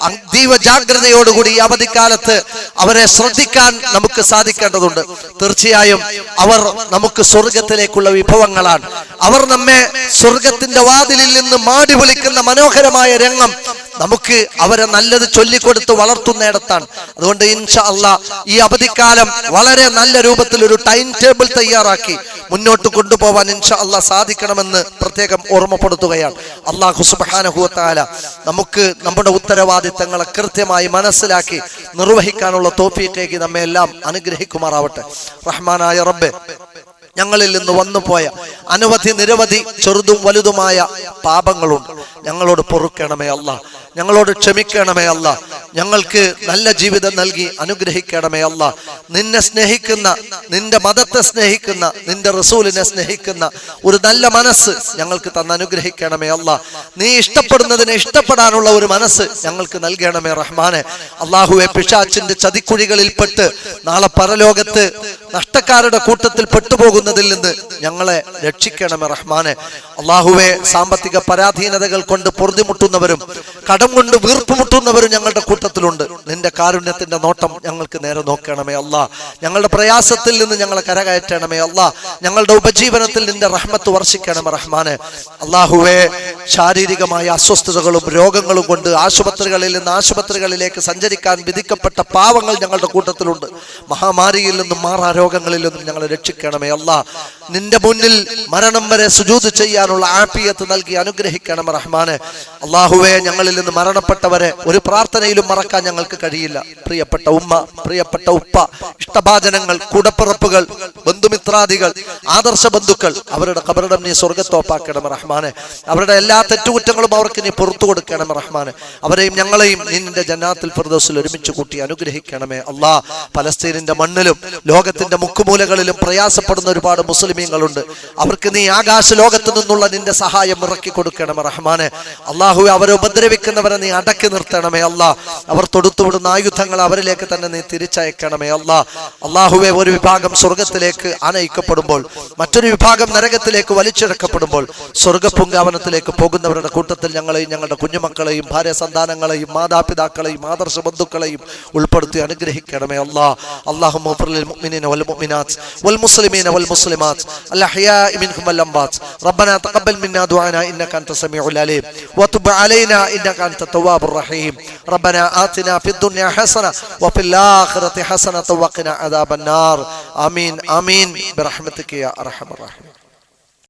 അതീവ ജാഗ്രതയോടുകൂടി ഈ അവധിക്കാലത്ത് അവരെ ശ്രദ്ധിക്കാൻ നമുക്ക് സാധിക്കേണ്ടതുണ്ട്. തീർച്ചയായും അവർ നമുക്ക് സ്വർഗത്തിലേക്കുള്ള വിഭവങ്ങളാണ്. അവർ നമ്മെ സ്വർഗത്തിന്റെ വാതിലിൽ നിന്ന് മാടി വിളിക്കുന്ന മനോഹരമായ രംഗം നമുക്ക് അവരെ നല്ലത് ചൊല്ലിക്കൊടുത്ത് വളർത്തുന്നിടത്താണ്. അതുകൊണ്ട് ഇൻഷാ അല്ലാഹ് ഈ അവധിക്കാലം വളരെ നല്ല രൂപത്തിൽ ഒരു ടൈം ടേബിൾ തയ്യാറാക്കി മുന്നോട്ട് കൊണ്ടുപോകാൻ ഇൻഷാ അല്ലാഹ് സാധിക്കണമെന്ന് പ്രത്യേകം ഓർമ്മപ്പെടുത്തുകയാണ്. അല്ലാഹു സുബ്ഹാനഹു വ തആല നമുക്ക് നമ്മുടെ ഉത്തരവാദിത്തങ്ങളെ കൃത്യമായി മനസ്സിലാക്കി നിർവഹിക്കാനുള്ള തൗഫീഖ് നമ്മെ എല്ലാം അനുഗ്രഹിക്കുമാറാവട്ടെ. റഹ്മാനായ റബ്ബേ, ഞങ്ങളിൽ നിന്ന് വന്നുപോയ നിരവധി ചെറുതും വലുതുമായ പാപങ്ങളുണ്ട്. ഞങ്ങളോട് പൊറുക്കണമേ അല്ലാ, ഞങ്ങളോട് ക്ഷമിക്കണമേ അല്ലാ. ഞങ്ങൾക്ക് നല്ല ജീവിതം നൽകി അനുഗ്രഹിക്കണമേ അല്ലാ. നിന്നെ സ്നേഹിക്കുന്ന, നിന്റെ മതത്തെ സ്നേഹിക്കുന്ന, നിന്റെ റസൂലിനെ സ്നേഹിക്കുന്ന ഒരു നല്ല മനസ്സ് ഞങ്ങൾക്ക് തന്ന് അനുഗ്രഹിക്കണമേ അല്ലാ. നീ ഇഷ്ടപ്പെടുന്നതിനെ ഇഷ്ടപ്പെടാനുള്ള ഒരു മനസ്സ് ഞങ്ങൾക്ക് നൽകണമേ റഹ്മാനെ. അള്ളാഹുവെ, പിശാചിന്റെ ചതിക്കുഴികളിൽപ്പെട്ട് നാളെ പരലോകത്ത് നഷ്ടക്കാരുടെ കൂട്ടത്തിൽ പെട്ടുപോകുന്നതിൽ നിന്ന് ഞങ്ങളെ രക്ഷിക്കണമേ റഹ്മാനെ. അള്ളാഹുവെ, സാമ്പത്തിക പരാധീനതകൾ കൊണ്ട് പൊറുതിമുട്ടുന്നവരും കടം കൊണ്ട് വീർപ്പുമുട്ടുന്നവരും ഞങ്ങളുടെ കൂട്ടത്തിലുണ്ട്. നിന്റെ കാരുണ്യത്തിന്റെ നോട്ടം ഞങ്ങൾക്ക് നേരെ നോക്കണമേ അല്ലാ. ഞങ്ങളുടെ പ്രയാസത്തിൽ നിന്ന് ഞങ്ങളെ കരകയറ്റണമേ അല്ലാ. ഞങ്ങളുടെ ഉപജീവനത്തിൽ നിന്റെ റഹ്മത്ത് വർഷിക്കണമേ റഹ്മാനെ. അള്ളാഹുവെ, ശാരീരികമായ അസ്വസ്ഥതകളും രോഗങ്ങളും കൊണ്ട് ആശുപത്രികളിൽ നിന്ന് ആശുപത്രികളിലേക്ക് സഞ്ചരിക്കാൻ വിധിക്കപ്പെട്ട പാവങ്ങൾ ഞങ്ങളുടെ കൂട്ടത്തിലുണ്ട്. മഹാമാരിയിൽ നിന്നും മാറാ രോഗങ്ങളിൽ നിന്നും ഞങ്ങളെ രക്ഷിക്കണമേ അല്ലാ. നിന്റെ മുന്നിൽ മരണം വരെ സുജൂദ് ചെയ്യാനുള്ള ആഫിയത്ത് നൽകി അനുഗ്രഹിക്കണമേ റഹ്മാനെ. അള്ളാഹുവെ, ഞങ്ങളിൽ നിന്ന് മരണപ്പെട്ടവരെ ഒരു പ്രാർത്ഥനയിലും മറക്കാൻ ഞങ്ങൾക്ക് കഴിയില്ല. പ്രിയപ്പെട്ട ഉമ്മ, പ്രിയപ്പെട്ട ഉപ്പ, ഇഷ്ടഭാജനങ്ങൾ, കൂടപ്പിറപ്പുകൾ, ബന്ധുമിത്രാദികൾ, ആദർശ ബന്ധുക്കൾ, അവരുടെ ഖബറിടം നീ സ്വർഗ്ഗത്തോപ്പാക്കണമേ റഹ്മാനെ. അവരുടെ എല്ലാ തെറ്റുകുറ്റങ്ങളും അവർക്ക് നീ പുറത്തു കൊടുക്കണമേ റഹ്മാനെ. അവരെയും ഞങ്ങളെയും നിന്റെ ജന്നാത്തുൽ ഫിർദൗസിൽ ഒരുമിച്ച് കൂട്ടി അനുഗ്രഹിക്കണമേ അല്ലാ. പലസ്തീനിന്റെ മണ്ണിലും ലോകത്തിന്റെ മുക്കുമൂലകളിലും പ്രയാസപ്പെടുന്ന ഒരുപാട് മുസ്ലിമീങ്ങളുണ്ട്. അവർക്ക് നീ ആകാശ ലോകത്ത് നിന്നുള്ള നിന്റെ സഹായം ഇറക്കി കൊടുക്കണമേ റഹ്മാനെ. അള്ളാഹു, അവരെ ഉപദ്രവിക്കുന്നവരെ നീ അടക്കി നിർത്തണമേ അല്ലാ. അവർ തൊടുത്തുവിടുന്ന ആയുധങ്ങൾ അവരിലേക്ക് തന്നെ നീ തിരിച്ചയക്കണമേ അല്ലാ. അള്ളാഹുവെ, ഒരു വിഭാഗം സ്വർഗത്തിലേക്ക് ആനയിക്കപ്പെടുമ്പോൾ മറ്റൊരു വിഭാഗം നരകത്തിലേക്ക് വലിച്ചിഴക്കപ്പെടുമ്പോൾ സ്വർഗപുങ്കാവനത്തിലേക്ക് പോകുന്നവരുടെ കൂട്ടത്തിൽ ഞങ്ങളെയും ഞങ്ങളുടെ കുഞ്ഞുമക്കളെയും ഭാര്യ സന്താനങ്ങളെയും മാതാപിതാക്കളെയും ആദർശ ബന്ധുക്കളെയും ഉൾപ്പെടുത്തി അനുഗ്രഹിക്കണമേ അല്ലാ. اللهم اغفر للمؤمنين والمؤمنات والمسلمين والمسلمات الأحياء منهم والأموات. ربنا تقبل منا دعانا إنك أنت السميع العليم وتب علينا إنك أنت التواب الرحيم. ربنا آتنا في الدنيا حسنة وفي الآخرة حسنة وقنا عذاب النار. آمين آمين برحمتك يا أرحم الراحمين.